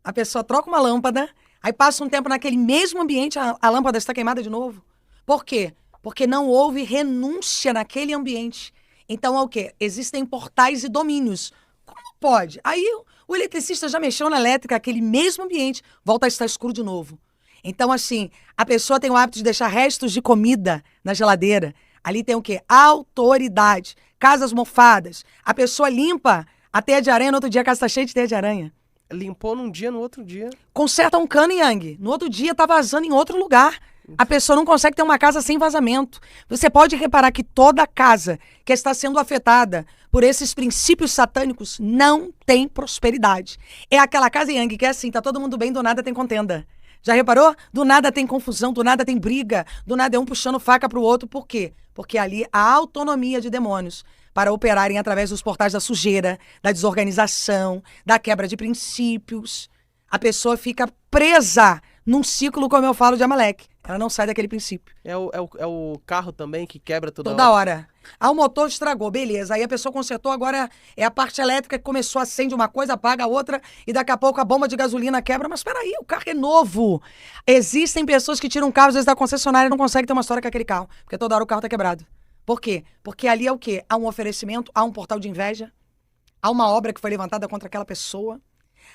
A pessoa troca uma lâmpada, aí passa um tempo naquele mesmo ambiente, a lâmpada está queimada de novo. Por quê? Porque não houve renúncia naquele ambiente. Então é o quê? Existem portais e domínios. Como pode? Aí o eletricista já mexeu na elétrica, aquele mesmo ambiente, volta a estar escuro de novo. Então, assim, a pessoa tem o hábito de deixar restos de comida na geladeira. Ali tem o quê? Autoridade. Casas mofadas. A pessoa limpa a teia de aranha, no outro dia a casa está cheia de teia de aranha. Limpou num dia, no outro dia. Conserta um cano, Yang. No outro dia tá vazando em outro lugar. A pessoa não consegue ter uma casa sem vazamento. Você pode reparar que toda casa que está sendo afetada por esses princípios satânicos não tem prosperidade. É aquela casa, Yang, que é assim, tá todo mundo bem, do nada tem contenda. Já reparou? Do nada tem confusão, do nada tem briga, do nada é um puxando faca pro outro. Por quê? Porque ali há autonomia de demônios para operarem através dos portais da sujeira, da desorganização, da quebra de princípios. A pessoa fica presa num ciclo, como eu falo, de Amaleque. Ela não sai daquele princípio. É o carro também que quebra toda hora. Ah, o motor estragou, beleza. Aí a pessoa consertou, agora é a parte elétrica que começou a acender uma coisa, apaga a outra, e daqui a pouco a bomba de gasolina quebra. Mas peraí, o carro é novo. Existem pessoas que tiram carros, às vezes, da concessionária e não conseguem ter uma história com aquele carro, porque toda hora o carro tá quebrado. Por quê? Porque ali é o quê? Há um oferecimento, há um portal de inveja, há uma obra que foi levantada contra aquela pessoa,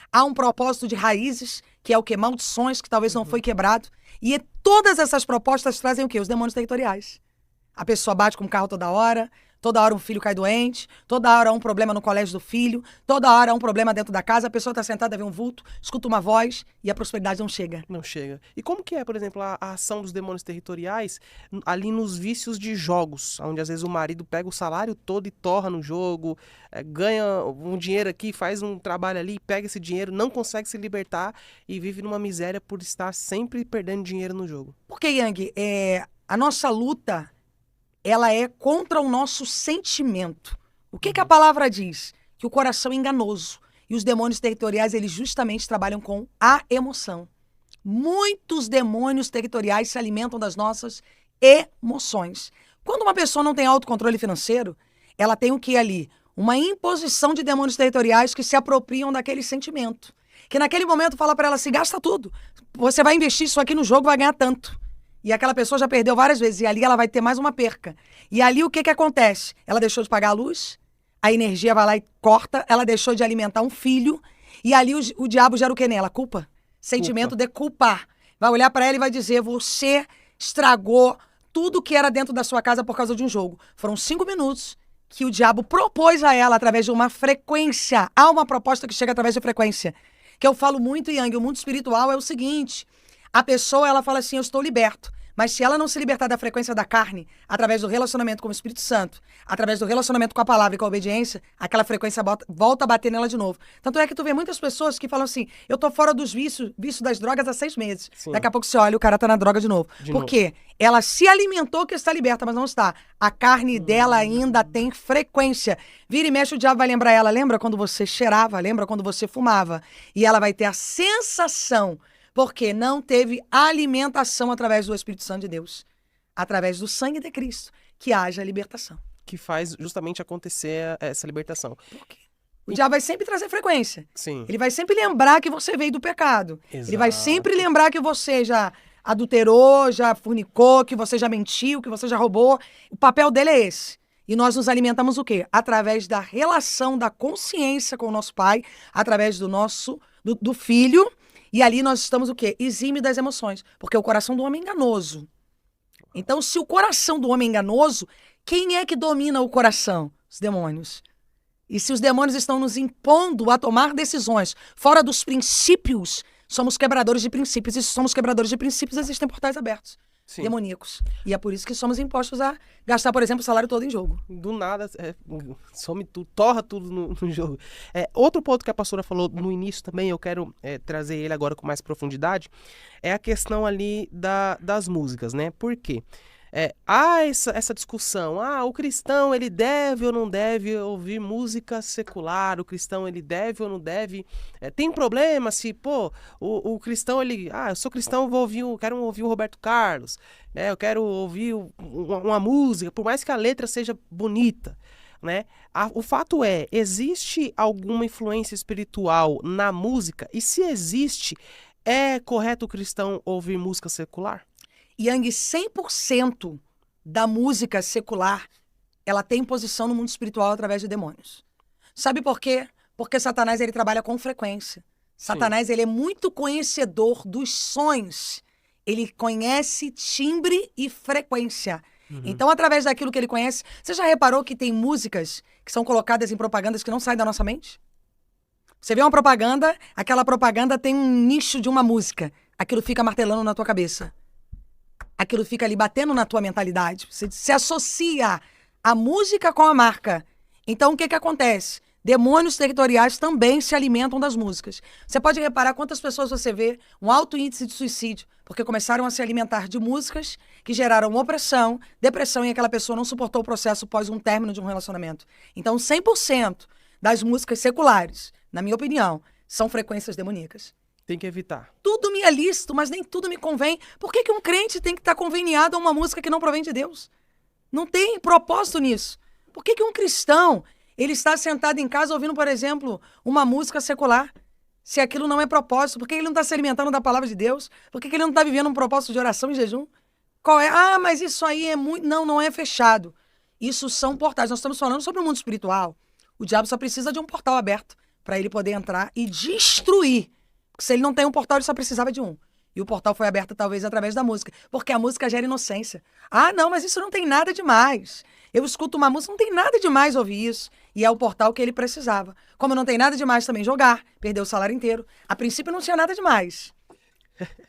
há um propósito de raízes, que é o quê? Maldições, que talvez não foi quebrado. E todas essas propostas trazem o quê? Os demônios territoriais. A pessoa bate com o carro toda hora um filho cai doente, toda hora há um problema no colégio do filho, toda hora há um problema dentro da casa, a pessoa está sentada, vê um vulto, escuta uma voz e a prosperidade não chega. Não chega. E como que é, por exemplo, a ação dos demônios territoriais ali nos vícios de jogos, onde às vezes o marido pega o salário todo e torra no jogo, ganha um dinheiro aqui, faz um trabalho ali, pega esse dinheiro, não consegue se libertar e vive numa miséria por estar sempre perdendo dinheiro no jogo? Porque, Yang, a nossa luta, ela é contra o nosso sentimento. O que a palavra diz? Que o coração é enganoso. E os demônios territoriais, eles justamente trabalham com a emoção. Muitos demônios territoriais se alimentam das nossas emoções. Quando uma pessoa não tem autocontrole financeiro, ela tem o que ali? Uma imposição de demônios territoriais que se apropriam daquele sentimento. Que naquele momento fala para ela assim, gasta tudo. Você vai investir isso aqui no jogo, vai ganhar tanto. E aquela pessoa já perdeu várias vezes. E ali ela vai ter mais uma perca. E ali o que acontece? Ela deixou de pagar a luz, a energia vai lá e corta, ela deixou de alimentar um filho. E ali o diabo gera o que nela? Culpa. Sentimento de culpar. Vai olhar para ela e vai dizer, você estragou tudo que era dentro da sua casa por causa de um jogo. Foram 5 minutos que o diabo propôs a ela através de uma frequência. Há uma proposta que chega através de frequência. Que eu falo muito, Yang, o mundo espiritual é o seguinte... A pessoa, ela fala assim, eu estou liberto. Mas se ela não se libertar da frequência da carne, através do relacionamento com o Espírito Santo, através do relacionamento com a palavra e com a obediência, aquela frequência volta a bater nela de novo. Tanto é que tu vê muitas pessoas que falam assim, eu tô fora dos vício das drogas há 6 meses. Sim. Daqui a pouco você olha, o cara tá na droga de novo. Por quê? Ela se alimentou que está liberta, mas não está. A carne dela ainda tem frequência. Vira e mexe, o diabo vai lembrar ela. Lembra quando você cheirava? Lembra quando você fumava? E ela vai ter a sensação... Porque não teve alimentação através do Espírito Santo de Deus. Através do sangue de Cristo, que haja libertação. Que faz justamente acontecer essa libertação. Por quê? O diabo vai sempre trazer frequência. Sim. Ele vai sempre lembrar que você veio do pecado. Exato. Ele vai sempre lembrar que você já adulterou, já fornicou, que você já mentiu, que você já roubou. O papel dele é esse. E nós nos alimentamos o quê? Através da relação da consciência com o nosso pai, através do filho. E ali nós estamos o quê? Exime das emoções. Porque o coração do homem é enganoso. Então, se o coração do homem é enganoso, quem é que domina o coração? Os demônios. E se os demônios estão nos impondo a tomar decisões fora dos princípios, somos quebradores de princípios. E se somos quebradores de princípios, existem portais abertos Sim. demoníacos. E é por isso que somos impostos a gastar, por exemplo, o salário todo em jogo. Do nada, some tudo, torra tudo no jogo. Outro ponto que a pastora falou no início também, eu quero trazer ele agora com mais profundidade, é a questão ali das músicas, né? Por quê? Há essa discussão, o cristão ele deve ou não deve ouvir música secular, o cristão ele deve ou não deve, tem problema se, o cristão ele, eu sou cristão, quero ouvir o Roberto Carlos, né? Eu quero ouvir uma música, por mais que a letra seja bonita, né? O fato existe alguma influência espiritual na música? E se existe, é correto o cristão ouvir música secular? Yang, 100% da música secular, ela tem posição no mundo espiritual através de demônios. Sabe por quê? Porque Satanás, ele trabalha com frequência. Satanás, ele é muito conhecedor dos sons. Ele conhece timbre e frequência. Então, através daquilo que ele conhece... Você já reparou que tem músicas que são colocadas em propagandas que não saem da nossa mente? Você vê uma propaganda, aquela propaganda tem um nicho de uma música. Aquilo fica martelando na tua cabeça. Aquilo fica ali batendo na tua mentalidade. Você se associa a música com a marca. Então, o que acontece? Demônios territoriais também se alimentam das músicas. Você pode reparar quantas pessoas você vê um alto índice de suicídio, porque começaram a se alimentar de músicas que geraram opressão, depressão, e aquela pessoa não suportou o processo após um término de um relacionamento. Então, 100% das músicas seculares, na minha opinião, são frequências demoníacas. Tem que evitar. Tudo me é lícito, mas nem tudo me convém. Por que um crente tem que estar conveniado a uma música que não provém de Deus? Não tem propósito nisso. Por que um cristão, ele está sentado em casa ouvindo, por exemplo, uma música secular, se aquilo não é propósito? Por que ele não está se alimentando da palavra de Deus? Por que ele não está vivendo um propósito de oração e jejum? Qual é? Mas isso aí é muito... Não é fechado. Isso são portais. Nós estamos falando sobre o mundo espiritual. O diabo só precisa de um portal aberto para ele poder entrar e destruir. Se ele não tem um portal, ele só precisava de um. E o portal foi aberto talvez através da música. Porque a música gera inocência. Não, mas isso não tem nada demais. Eu escuto uma música, não tem nada demais ouvir isso. E é o portal que ele precisava. Como não tem nada demais também jogar, perder o salário inteiro. A princípio não tinha nada demais.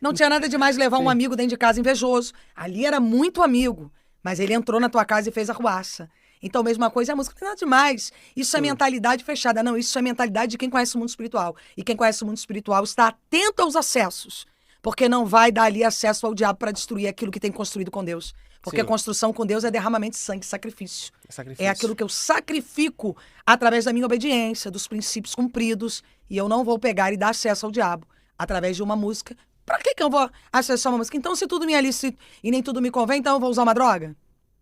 Não tinha nada demais levar um amigo dentro de casa invejoso. Ali era muito amigo. Mas ele entrou na tua casa e fez arruaça. Então, mesma coisa, a música não tem nada demais. Isso é mentalidade fechada. Não, isso é mentalidade de quem conhece o mundo espiritual. E quem conhece o mundo espiritual está atento aos acessos. Porque não vai dar ali acesso ao diabo para destruir aquilo que tem construído com Deus. Porque a construção com Deus é derramamento de sangue, sacrifício. É aquilo que eu sacrifico através da minha obediência, dos princípios cumpridos. E eu não vou pegar e dar acesso ao diabo através de uma música. Para que eu vou acessar uma música? Então, se tudo me é lícito e nem tudo me convém, então eu vou usar uma droga?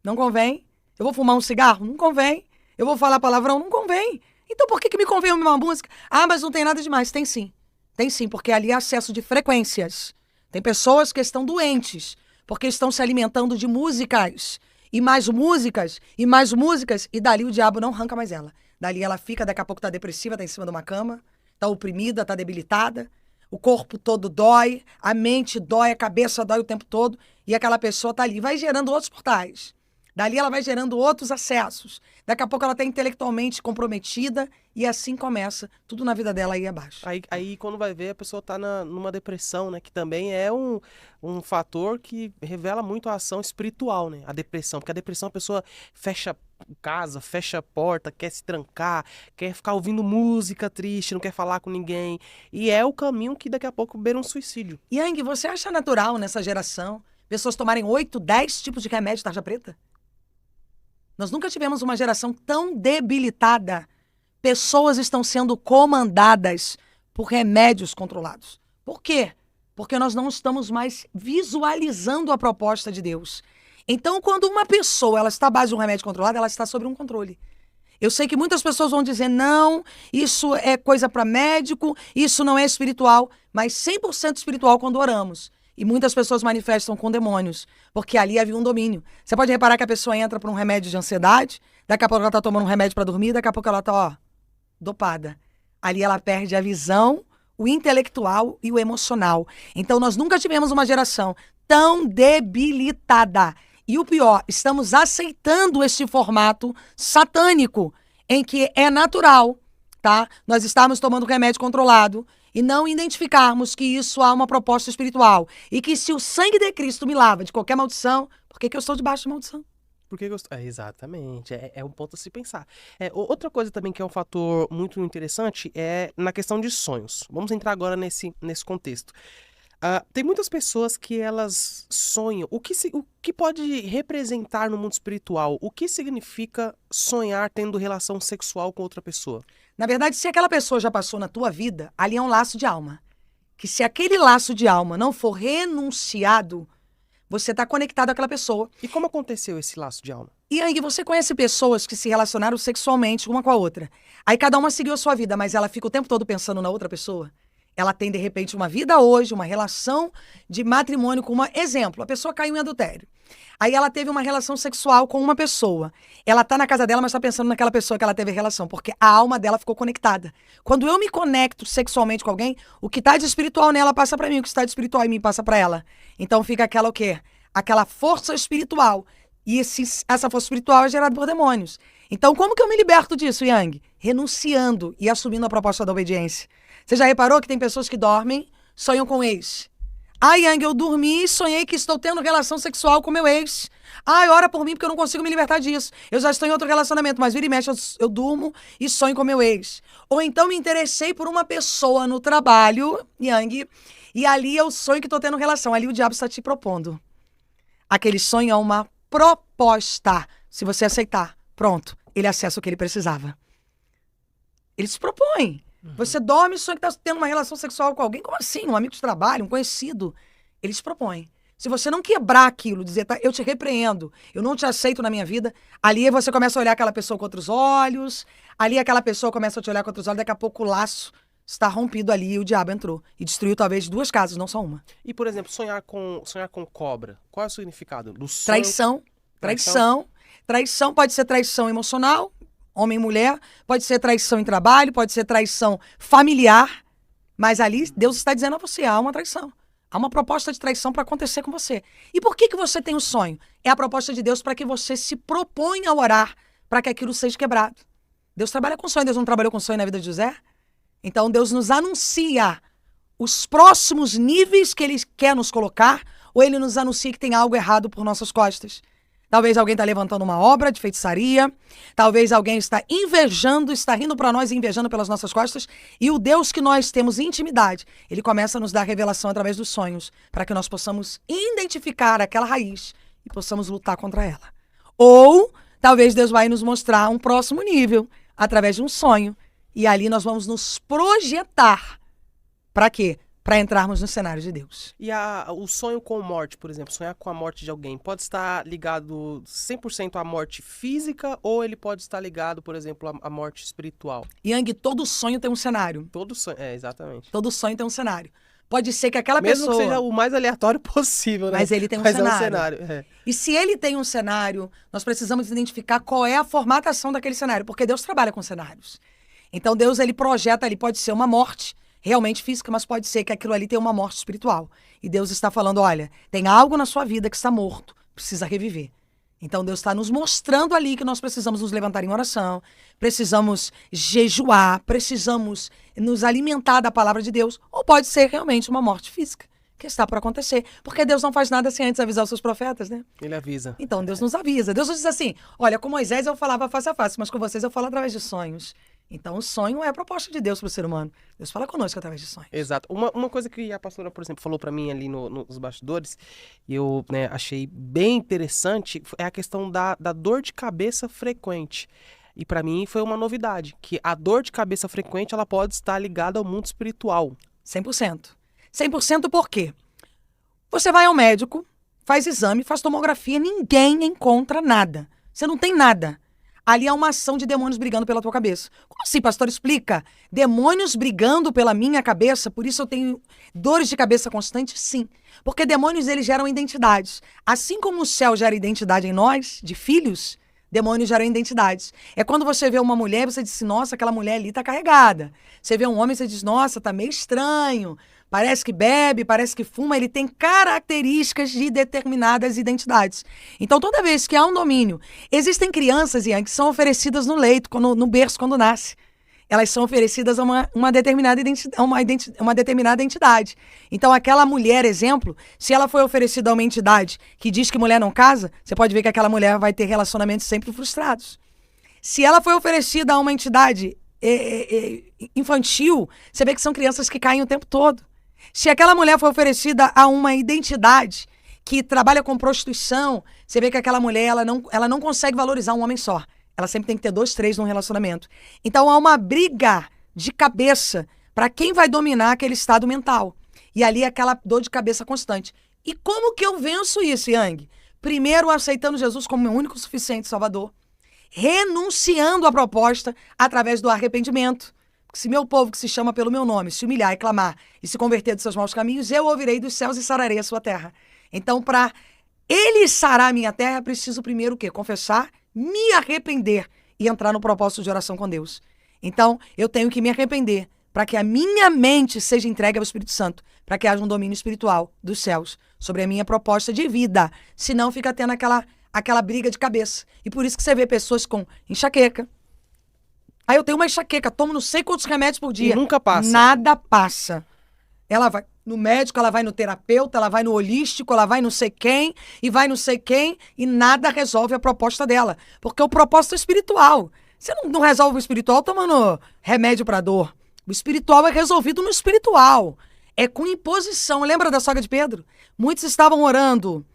Não convém. Eu vou fumar um cigarro? Não convém. Eu vou falar palavrão? Não convém. Então por que me convém uma música? Mas não tem nada demais. Tem sim. Tem sim, porque ali é acesso de frequências. Tem pessoas que estão doentes, porque estão se alimentando de músicas. E mais músicas, e mais músicas, e dali o diabo não arranca mais ela. Dali ela fica, daqui a pouco tá depressiva, tá em cima de uma cama, tá oprimida, tá debilitada, o corpo todo dói, a mente dói, a cabeça dói o tempo todo, e aquela pessoa tá ali. Vai gerando outros portais. Dali ela vai gerando outros acessos. Daqui a pouco ela está intelectualmente comprometida e assim começa tudo na vida dela aí abaixo. Aí quando vai ver, a pessoa está numa depressão, né? Que também é um fator que revela muito a ação espiritual, né? A depressão. Porque a depressão, a pessoa fecha casa, fecha porta, quer se trancar, quer ficar ouvindo música triste, não quer falar com ninguém. E é o caminho que daqui a pouco beira um suicídio. Yang, você acha natural nessa geração pessoas tomarem 8, 10 tipos de remédio tarja preta? Nós nunca tivemos uma geração tão debilitada. Pessoas estão sendo comandadas por remédios controlados. Por quê? Porque nós não estamos mais visualizando a proposta de Deus. Então, quando uma pessoa ela está à base de um remédio controlado, ela está sob um controle. Eu sei que muitas pessoas vão dizer, não, isso é coisa para médico, isso não é espiritual, mas 100% espiritual quando oramos. E muitas pessoas manifestam com demônios, porque ali havia um domínio. Você pode reparar que a pessoa entra para um remédio de ansiedade, daqui a pouco ela está tomando um remédio para dormir, daqui a pouco ela está, dopada. Ali ela perde a visão, o intelectual e o emocional. Então nós nunca tivemos uma geração tão debilitada. E o pior, estamos aceitando este formato satânico, em que é natural, tá? Nós estamos tomando remédio controlado e não identificarmos que isso há uma proposta espiritual e que se o sangue de Cristo me lava de qualquer maldição, por que que eu estou debaixo de maldição? Porque gostou. Exatamente, é um ponto a se pensar. Outra coisa também que é um fator muito interessante é na questão de sonhos. Vamos entrar agora nesse contexto. Tem muitas pessoas que elas sonham. O que pode representar no mundo espiritual? O que significa sonhar tendo relação sexual com outra pessoa? Na verdade, se aquela pessoa já passou na tua vida, ali é um laço de alma. Que se aquele laço de alma não for renunciado, você está conectado àquela pessoa. E como aconteceu esse laço de alma? E aí, você conhece pessoas que se relacionaram sexualmente uma com a outra. Aí cada uma seguiu a sua vida, mas ela fica o tempo todo pensando na outra pessoa. Ela tem, de repente, uma vida hoje, uma relação de matrimônio com uma... Exemplo, a pessoa caiu em adultério. Aí ela teve uma relação sexual com uma pessoa. Ela tá na casa dela, mas tá pensando naquela pessoa que ela teve relação, porque a alma dela ficou conectada. Quando eu me conecto sexualmente com alguém, o que tá de espiritual nela passa pra mim, o que está de espiritual em mim passa pra ela. Então fica aquela o quê? Aquela força espiritual. E essa força espiritual é gerada por demônios. Então como que eu me liberto disso, Yang? Renunciando e assumindo a proposta da obediência. Você já reparou que tem pessoas que dormem, sonham com o ex? Yang, eu dormi e sonhei que estou tendo relação sexual com meu ex. Ora por mim porque eu não consigo me libertar disso. Eu já estou em outro relacionamento, mas vira e mexe eu durmo e sonho com meu ex. Ou então me interessei por uma pessoa no trabalho, Yang, e ali eu sonho que estou tendo relação. Ali o diabo está te propondo. Aquele sonho é uma proposta. Se você aceitar, pronto, ele acessa o que ele precisava. Ele se propõe. Você dorme e sonha que está tendo uma relação sexual com alguém. Como assim? Um amigo de trabalho, um conhecido. Ele se propõe. Se você não quebrar aquilo, dizer, tá, eu te repreendo, eu não te aceito na minha vida, ali você começa a olhar aquela pessoa com outros olhos, ali aquela pessoa começa a te olhar com outros olhos, daqui a pouco o laço está rompido ali e o diabo entrou. E destruiu talvez 2 casas, não só uma. E, por exemplo, sonhar com cobra. Qual é o significado do sonho? Traição pode ser traição emocional, homem e mulher, pode ser traição em trabalho, pode ser traição familiar, mas ali Deus está dizendo a você, há uma traição. Há uma proposta de traição para acontecer com você. E por que você tem um sonho? É a proposta de Deus para que você se proponha a orar para que aquilo seja quebrado. Deus trabalha com sonho, Deus não trabalhou com sonho na vida de José? Então Deus nos anuncia os próximos níveis que Ele quer nos colocar, ou Ele nos anuncia que tem algo errado por nossas costas. Talvez alguém está levantando uma obra de feitiçaria, talvez alguém está invejando, está rindo para nós e invejando pelas nossas costas, e o Deus que nós temos intimidade, Ele começa a nos dar revelação através dos sonhos, para que nós possamos identificar aquela raiz e possamos lutar contra ela. Ou talvez Deus vai nos mostrar um próximo nível, através de um sonho, e ali nós vamos nos projetar. Para quê? Para entrarmos no cenário de Deus. E o sonho com morte, por exemplo, sonhar com a morte de alguém, pode estar ligado 100% à morte física ou ele pode estar ligado, por exemplo, à morte espiritual? Yang, todo sonho tem um cenário. Todo sonho, exatamente. Todo sonho tem um cenário. Pode ser que aquela Mesmo pessoa... que seja o mais aleatório possível, né? Mas ele tem um Mas cenário. É um cenário. É. E se ele tem um cenário, nós precisamos identificar qual é a formatação daquele cenário, porque Deus trabalha com cenários. Então Deus, ele projeta ali, pode ser uma morte realmente física, mas pode ser que aquilo ali tenha uma morte espiritual. E Deus está falando, olha, tem algo na sua vida que está morto, precisa reviver. Então Deus está nos mostrando ali que nós precisamos nos levantar em oração, precisamos jejuar, precisamos nos alimentar da palavra de Deus, ou pode ser realmente uma morte física que está por acontecer. Porque Deus não faz nada sem antes avisar os seus profetas, né? Ele avisa. Então Deus nos avisa. Deus nos diz assim, olha, com Moisés eu falava face a face, mas com vocês eu falo através de sonhos. Então, o sonho é a proposta de Deus para o ser humano. Deus fala conosco através de sonhos. Exato. Uma coisa que a pastora, por exemplo, falou para mim ali nos bastidores, e eu achei bem interessante, é a questão da dor de cabeça frequente. E para mim foi uma novidade, que a dor de cabeça frequente ela pode estar ligada ao mundo espiritual. 100%. 100% por quê? Você vai ao médico, faz exame, faz tomografia, ninguém encontra nada. Você não tem nada. Ali há uma ação de demônios brigando pela tua cabeça. Como assim, pastor? Explica. Demônios brigando pela minha cabeça, por isso eu tenho dores de cabeça constantes? Sim. Porque demônios, eles geram identidades. Assim como o céu gera identidade em nós, de filhos, demônios geram identidades. É quando você vê uma mulher, você diz, nossa, aquela mulher ali tá carregada. Você vê um homem, você diz, nossa, tá meio estranho. Parece que bebe, parece que fuma, ele tem características de determinadas identidades. Então, toda vez que há um domínio, existem crianças, Ian, que são oferecidas no leito, no berço, quando nasce. elas são oferecidas a uma determinada uma determinada entidade. Então, aquela mulher, exemplo, se ela foi oferecida a uma entidade que diz que mulher não casa, você pode ver que aquela mulher vai ter relacionamentos sempre frustrados. Se ela foi oferecida a uma entidade infantil, você vê que são crianças que caem o tempo todo. Se aquela mulher foi oferecida a uma identidade que trabalha com prostituição, você vê que aquela mulher ela não consegue valorizar um homem só. Ela sempre tem que ter 2, 3 num relacionamento. Então há uma briga de cabeça para quem vai dominar aquele estado mental. E ali é aquela dor de cabeça constante. E como que eu venço isso, Yang? Primeiro, aceitando Jesus como meu único suficiente Salvador. Renunciando à proposta através do arrependimento. Se meu povo que se chama pelo meu nome se humilhar e clamar e se converter dos seus maus caminhos, eu ouvirei dos céus e sararei a sua terra. Então, para ele sarar a minha terra, é preciso primeiro o quê? Confessar, me arrepender e entrar no propósito de oração com Deus. Então, eu tenho que me arrepender para que a minha mente seja entregue ao Espírito Santo, para que haja um domínio espiritual dos céus sobre a minha proposta de vida. Senão fica tendo aquela briga de cabeça. E por isso que você vê pessoas com enxaqueca. Aí eu tenho uma enxaqueca, tomo não sei quantos remédios por dia. E nunca passa. Nada passa. Ela vai no médico, ela vai no terapeuta, ela vai no holístico, ela vai não sei quem, e vai não sei quem, e nada resolve a proposta dela. Porque o propósito é espiritual. Você não resolve o espiritual tomando remédio para dor. O espiritual é resolvido no espiritual. É com imposição. Lembra da sogra de Pedro? Muitos estavam orando,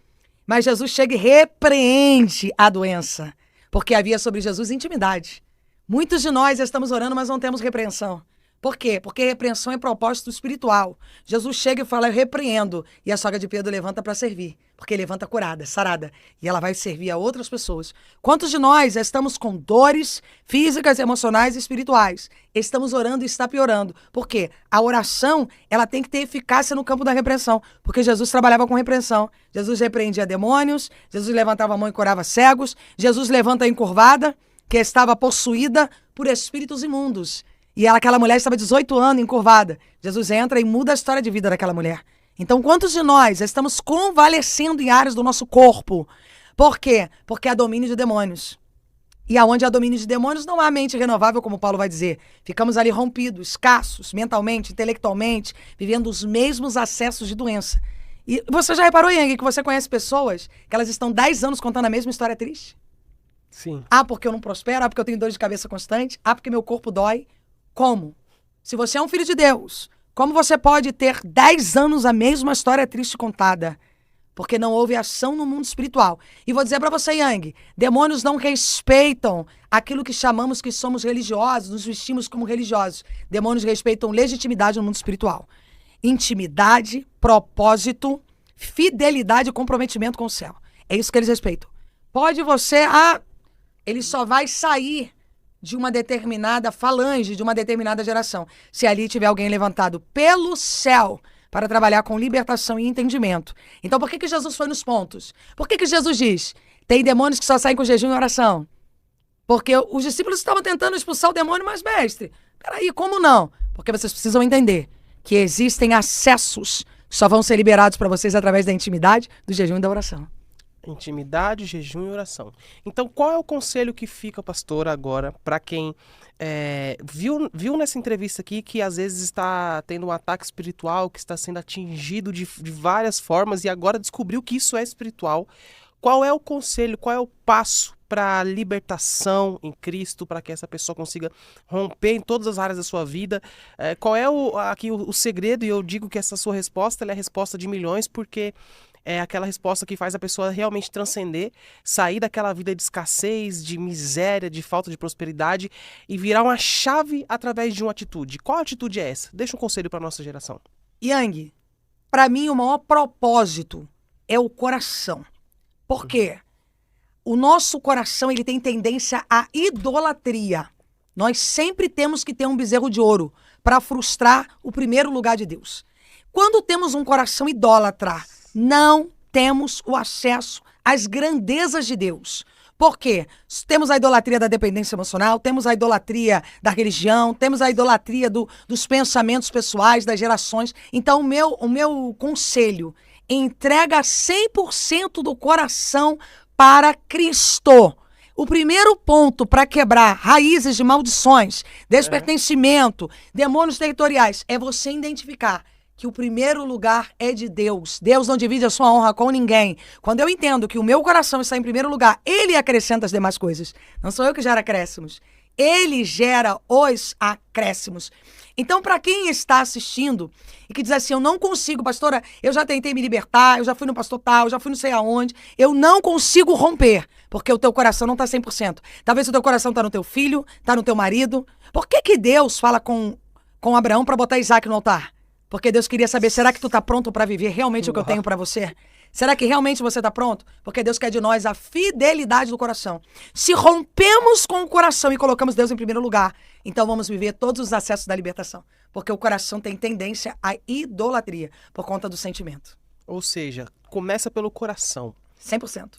mas Jesus chega e repreende a doença. Porque havia sobre Jesus intimidade. Muitos de nós estamos orando, mas não temos repreensão. Por quê? Porque repreensão é propósito espiritual. Jesus chega e fala, eu repreendo. E a sogra de Pedro levanta para servir. Porque levanta curada, sarada. E ela vai servir a outras pessoas. Quantos de nós estamos com dores físicas, emocionais e espirituais? Estamos orando e está piorando. Por quê? A oração, ela tem que ter eficácia no campo da repreensão. Porque Jesus trabalhava com repreensão. Jesus repreendia demônios. Jesus levantava a mão e curava cegos. Jesus levanta a encurvada, que estava possuída por espíritos imundos. E aquela mulher estava 18 anos encurvada. Jesus entra e muda a história de vida daquela mulher. Então, quantos de nós estamos convalescendo em áreas do nosso corpo? Por quê? Porque há domínio de demônios. E aonde há domínio de demônios, não há mente renovável, como Paulo vai dizer. Ficamos ali rompidos, escassos, mentalmente, intelectualmente, vivendo os mesmos acessos de doença. E você já reparou, Yang, que você conhece pessoas que elas estão 10 anos contando a mesma história triste? Sim. Ah, porque eu não prospero, ah, porque eu tenho dor de cabeça constante, ah, porque meu corpo dói. Como? Se você é um filho de Deus, como você pode ter 10 anos a mesma história triste contada? Porque não houve ação no mundo espiritual. E vou dizer para você, Yang, demônios não respeitam aquilo que chamamos que somos religiosos, nos vestimos como religiosos. Demônios respeitam legitimidade no mundo espiritual. Intimidade, propósito, fidelidade e comprometimento com o céu. É isso que eles respeitam. Pode você... ele só vai sair de uma determinada falange, de uma determinada geração. Se ali tiver alguém levantado pelo céu para trabalhar com libertação e entendimento. Então, por que Jesus foi nos pontos? Por que Jesus diz? Tem demônios que só saem com jejum e oração. Porque os discípulos estavam tentando expulsar o demônio, mas, mestre, peraí, como não? Porque vocês precisam entender que existem acessos que só vão ser liberados para vocês através da intimidade, do jejum e da oração. Intimidade, jejum e oração. Então, qual é o conselho que fica, pastor, agora, para quem viu nessa entrevista aqui que às vezes está tendo um ataque espiritual, que está sendo atingido de várias formas e agora descobriu que isso é espiritual? Qual é o conselho, qual é o passo para a libertação em Cristo, para que essa pessoa consiga romper em todas as áreas da sua vida? Qual é o segredo? E eu digo que essa sua resposta ela é a resposta de milhões, porque é aquela resposta que faz a pessoa realmente transcender, sair daquela vida de escassez, de miséria, de falta de prosperidade e virar uma chave através de uma atitude. Qual atitude é essa? Deixa um conselho para a nossa geração. Yang, para mim o maior propósito é o coração. Por quê? O nosso coração ele tem tendência à idolatria. Nós sempre temos que ter um bezerro de ouro para frustrar o primeiro lugar de Deus. Quando temos um coração idólatra, não temos o acesso às grandezas de Deus. Por quê? Temos a idolatria da dependência emocional, temos a idolatria da religião, temos a idolatria dos pensamentos pessoais, das gerações. Então, o meu conselho, entrega 100% do coração para Cristo. O primeiro ponto para quebrar raízes de maldições, despertencimento, demônios territoriais, é você identificar que o primeiro lugar é de Deus. Deus não divide a sua honra com ninguém. Quando eu entendo que o meu coração está em primeiro lugar, Ele acrescenta as demais coisas. Não sou eu que gero acréscimos. Ele gera os acréscimos. Então, para quem está assistindo e que diz assim, eu não consigo, pastora, eu já tentei me libertar, eu já fui no pastor tal, eu já fui não sei aonde, eu não consigo romper, porque o teu coração não está 100%. Talvez o teu coração está no teu filho, está no teu marido. Por que Deus fala com Abraão para botar Isaac no altar? Porque Deus queria saber, será que tu está pronto para viver realmente o que eu tenho para você? Será que realmente você está pronto? Porque Deus quer de nós a fidelidade do coração. Se rompemos com o coração e colocamos Deus em primeiro lugar, então vamos viver todos os acessos da libertação. Porque o coração tem tendência à idolatria por conta do sentimento. Ou seja, começa pelo coração. 100%.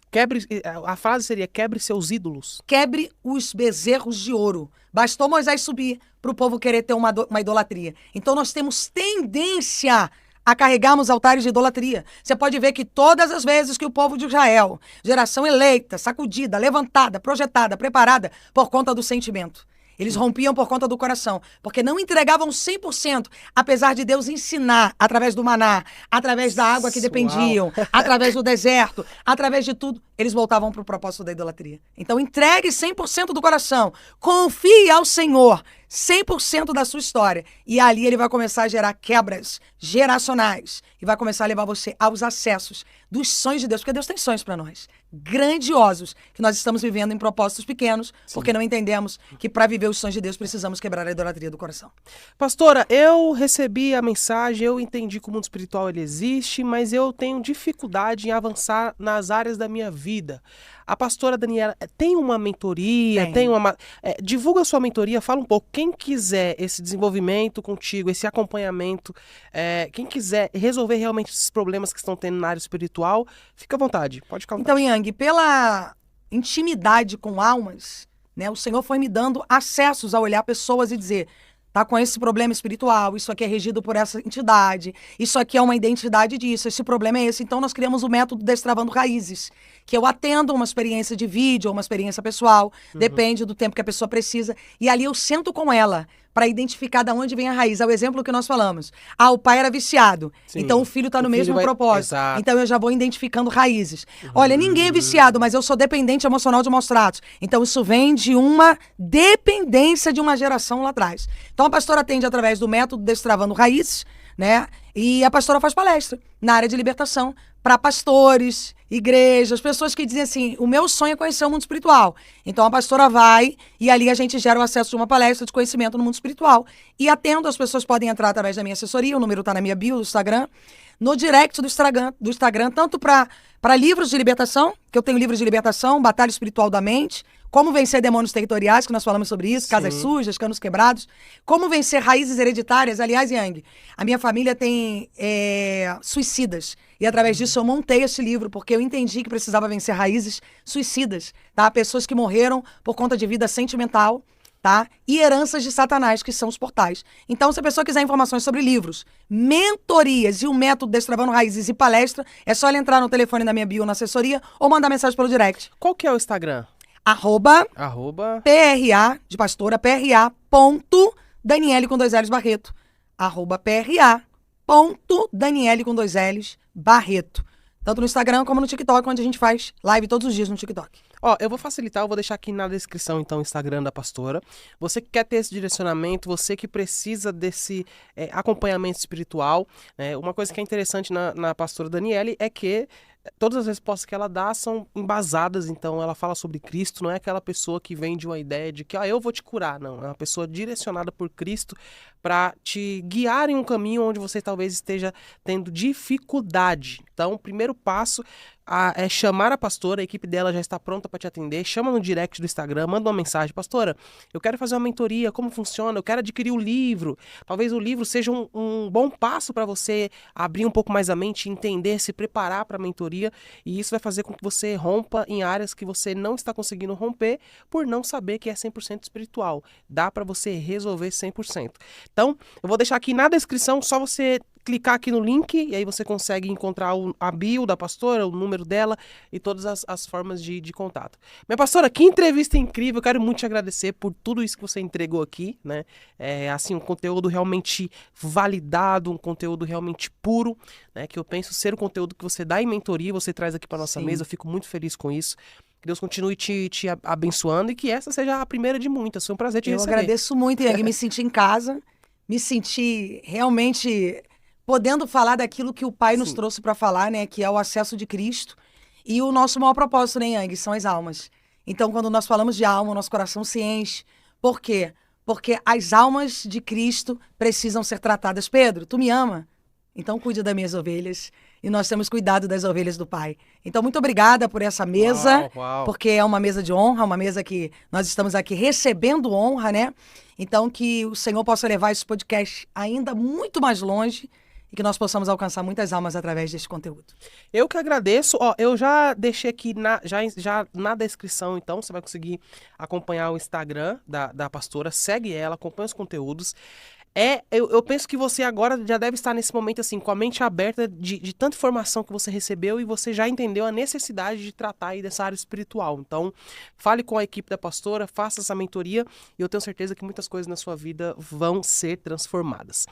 A frase seria, quebre seus ídolos. Quebre os bezerros de ouro. Bastou Moisés subir para o povo querer ter uma idolatria. Então nós temos tendência a carregarmos altares de idolatria. Você pode ver que todas as vezes que o povo de Israel, geração eleita, sacudida, levantada, projetada, preparada, por conta do sentimento. Eles rompiam por conta do coração, porque não entregavam 100%, apesar de Deus ensinar através do maná, através da água que dependiam, através do deserto, através de tudo, eles voltavam para o propósito da idolatria. Então entregue 100% do coração, confie ao Senhor, 100% da sua história, e ali ele vai começar a gerar quebras geracionais e vai começar a levar você aos acessos dos sonhos de Deus, porque Deus tem sonhos para nós, grandiosos, que nós estamos vivendo em propósitos pequenos, porque não entendemos que para viver os sonhos de Deus precisamos quebrar a idolatria do coração. Pastora, eu recebi a mensagem, eu entendi que o mundo espiritual ele existe, mas eu tenho dificuldade em avançar nas áreas da minha vida. A pastora Daniela tem uma mentoria, divulga a sua mentoria, fala um pouco. Quem quiser esse desenvolvimento contigo, esse acompanhamento, quem quiser resolver realmente esses problemas que estão tendo na área espiritual, fica à vontade, pode ficar à vontade. Então, Yang, pela intimidade com almas, né, o Senhor foi me dando acessos a olhar pessoas e dizer, tá com esse problema espiritual, isso aqui é regido por essa entidade, isso aqui é uma identidade disso, esse problema é esse. Então nós criamos o método Destravando Raízes, que eu atendo uma experiência de vídeo ou uma experiência pessoal, depende do tempo que a pessoa precisa, e ali eu sento com ela para identificar de onde vem a raiz. É o exemplo que nós falamos. O pai era viciado, então o filho está no mesmo propósito. Exato. Então eu já vou identificando raízes. Olha, ninguém é viciado, mas eu sou dependente emocional de maus tratos. Então isso vem de uma dependência de uma geração lá atrás. Então a pastora atende através do método Destravando Raízes, né? E a pastora faz palestra na área de libertação para pastores, igrejas, pessoas que dizem assim, o meu sonho é conhecer o mundo espiritual. Então a pastora vai e ali a gente gera o acesso de uma palestra de conhecimento no mundo espiritual. E atendo, as pessoas podem entrar através da minha assessoria, o número está na minha bio do Instagram, no direct do Instagram, tanto para livros de libertação, que eu tenho livros de libertação, Batalha Espiritual da Mente, Como Vencer Demônios Territoriais, que nós falamos sobre isso, Casas Sujas, Canos Quebrados, Como Vencer Raízes Hereditárias. Aliás, Yang, a minha família tem suicidas, e através disso eu montei esse livro, porque eu entendi que precisava vencer raízes suicidas, tá? Pessoas que morreram por conta de vida sentimental, tá? E heranças de Satanás, que são os portais. Então, se a pessoa quiser informações sobre livros, mentorias e o método Destravando Raízes e palestra, é só ela entrar no telefone da minha bio na assessoria ou mandar mensagem pelo direct. Qual que é o Instagram? @ PRA, de pastora, PRA, ponto, Daniele com 2 L's Barreto. @ PRA, ponto, Daniele com 2 L's Barreto. Tanto no Instagram como no TikTok, onde a gente faz live todos os dias no TikTok. Ó, eu vou facilitar, eu vou deixar aqui na descrição, então, o Instagram da pastora. Você que quer ter esse direcionamento, você que precisa desse acompanhamento espiritual, né? Uma coisa que é interessante na pastora Daniele é que todas as respostas que ela dá são embasadas, então ela fala sobre Cristo, não é aquela pessoa que vem de uma ideia de que eu vou te curar, não. É uma pessoa direcionada por Cristo para te guiar em um caminho onde você talvez esteja tendo dificuldade. Então, o primeiro passo é chamar a pastora, a equipe dela já está pronta para te atender, chama no direct do Instagram, manda uma mensagem, pastora, eu quero fazer uma mentoria, como funciona, eu quero adquirir o livro, talvez o livro seja um bom passo para você abrir um pouco mais a mente, entender, se preparar para a mentoria, e isso vai fazer com que você rompa em áreas que você não está conseguindo romper, por não saber que é 100% espiritual, dá para você resolver 100%. Então, eu vou deixar aqui na descrição, só você clicar aqui no link e aí você consegue encontrar a bio da pastora, o número dela e todas as formas de contato. Minha pastora, que entrevista incrível, eu quero muito te agradecer por tudo isso que você entregou aqui, né? Assim, um conteúdo realmente validado, um conteúdo realmente puro, né? Que eu penso ser o conteúdo que você dá em mentoria, você traz aqui para nossa mesa, eu fico muito feliz com isso. Que Deus continue te abençoando e que essa seja a primeira de muitas. Foi um prazer te receber. Eu agradeço muito, Yang, me senti em casa, me senti realmente podendo falar daquilo que o Pai nos trouxe para falar, né? Que é o acesso de Cristo. E o nosso maior propósito, né, Yang? São as almas. Então, quando nós falamos de alma, o nosso coração se enche. Por quê? Porque as almas de Cristo precisam ser tratadas. Pedro, tu me ama? Então cuide das minhas ovelhas. E nós temos cuidado das ovelhas do Pai. Então, muito obrigada por essa mesa, porque é uma mesa de honra, uma mesa que nós estamos aqui recebendo honra, né? Então, que o Senhor possa levar esse podcast ainda muito mais longe e que nós possamos alcançar muitas almas através deste conteúdo. Eu que agradeço. Ó, eu já deixei aqui já na descrição, então, você vai conseguir acompanhar o Instagram da pastora. Segue ela, acompanha os conteúdos. Eu penso que você agora já deve estar nesse momento assim, com a mente aberta de tanta informação que você recebeu e você já entendeu a necessidade de tratar aí dessa área espiritual. Então, fale com a equipe da pastora, faça essa mentoria e eu tenho certeza que muitas coisas na sua vida vão ser transformadas.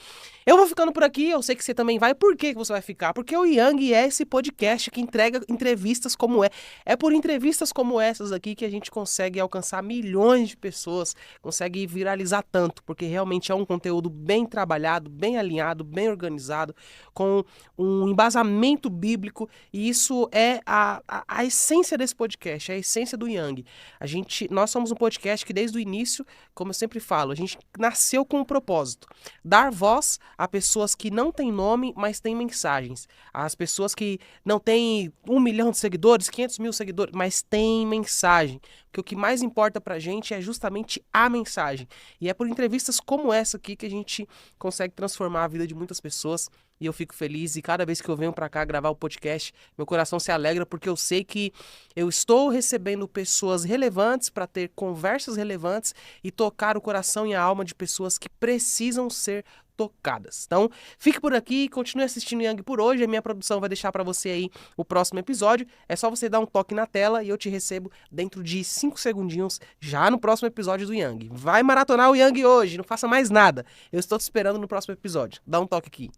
Eu vou ficando por aqui, eu sei que você também vai. Por que você vai ficar? Porque o Yang é esse podcast que entrega entrevistas como É por entrevistas como essas aqui que a gente consegue alcançar milhões de pessoas, consegue viralizar tanto, porque realmente é um conteúdo bem trabalhado, bem alinhado, bem organizado, com um embasamento bíblico, e isso é a essência desse podcast, a essência do Yang. Nós somos um podcast que desde o início, como eu sempre falo, a gente nasceu com um propósito: dar voz a pessoas que não têm nome, mas têm mensagens. As pessoas que não têm 1 milhão de seguidores, 500 mil seguidores, mas têm mensagem. Porque o que mais importa pra gente é justamente a mensagem. E é por entrevistas como essa aqui que a gente consegue transformar a vida de muitas pessoas. E eu fico feliz, e cada vez que eu venho pra cá gravar o podcast, meu coração se alegra, porque eu sei que eu estou recebendo pessoas relevantes para ter conversas relevantes e tocar o coração e a alma de pessoas que precisam ser tocadas. Então, fique por aqui, continue assistindo Yang por hoje. A minha produção vai deixar para você aí o próximo episódio. É só você dar um toque na tela e eu te recebo dentro de 5 segundinhos já no próximo episódio do Yang. Vai maratonar o Yang hoje, não faça mais nada. Eu estou te esperando no próximo episódio. Dá um toque aqui.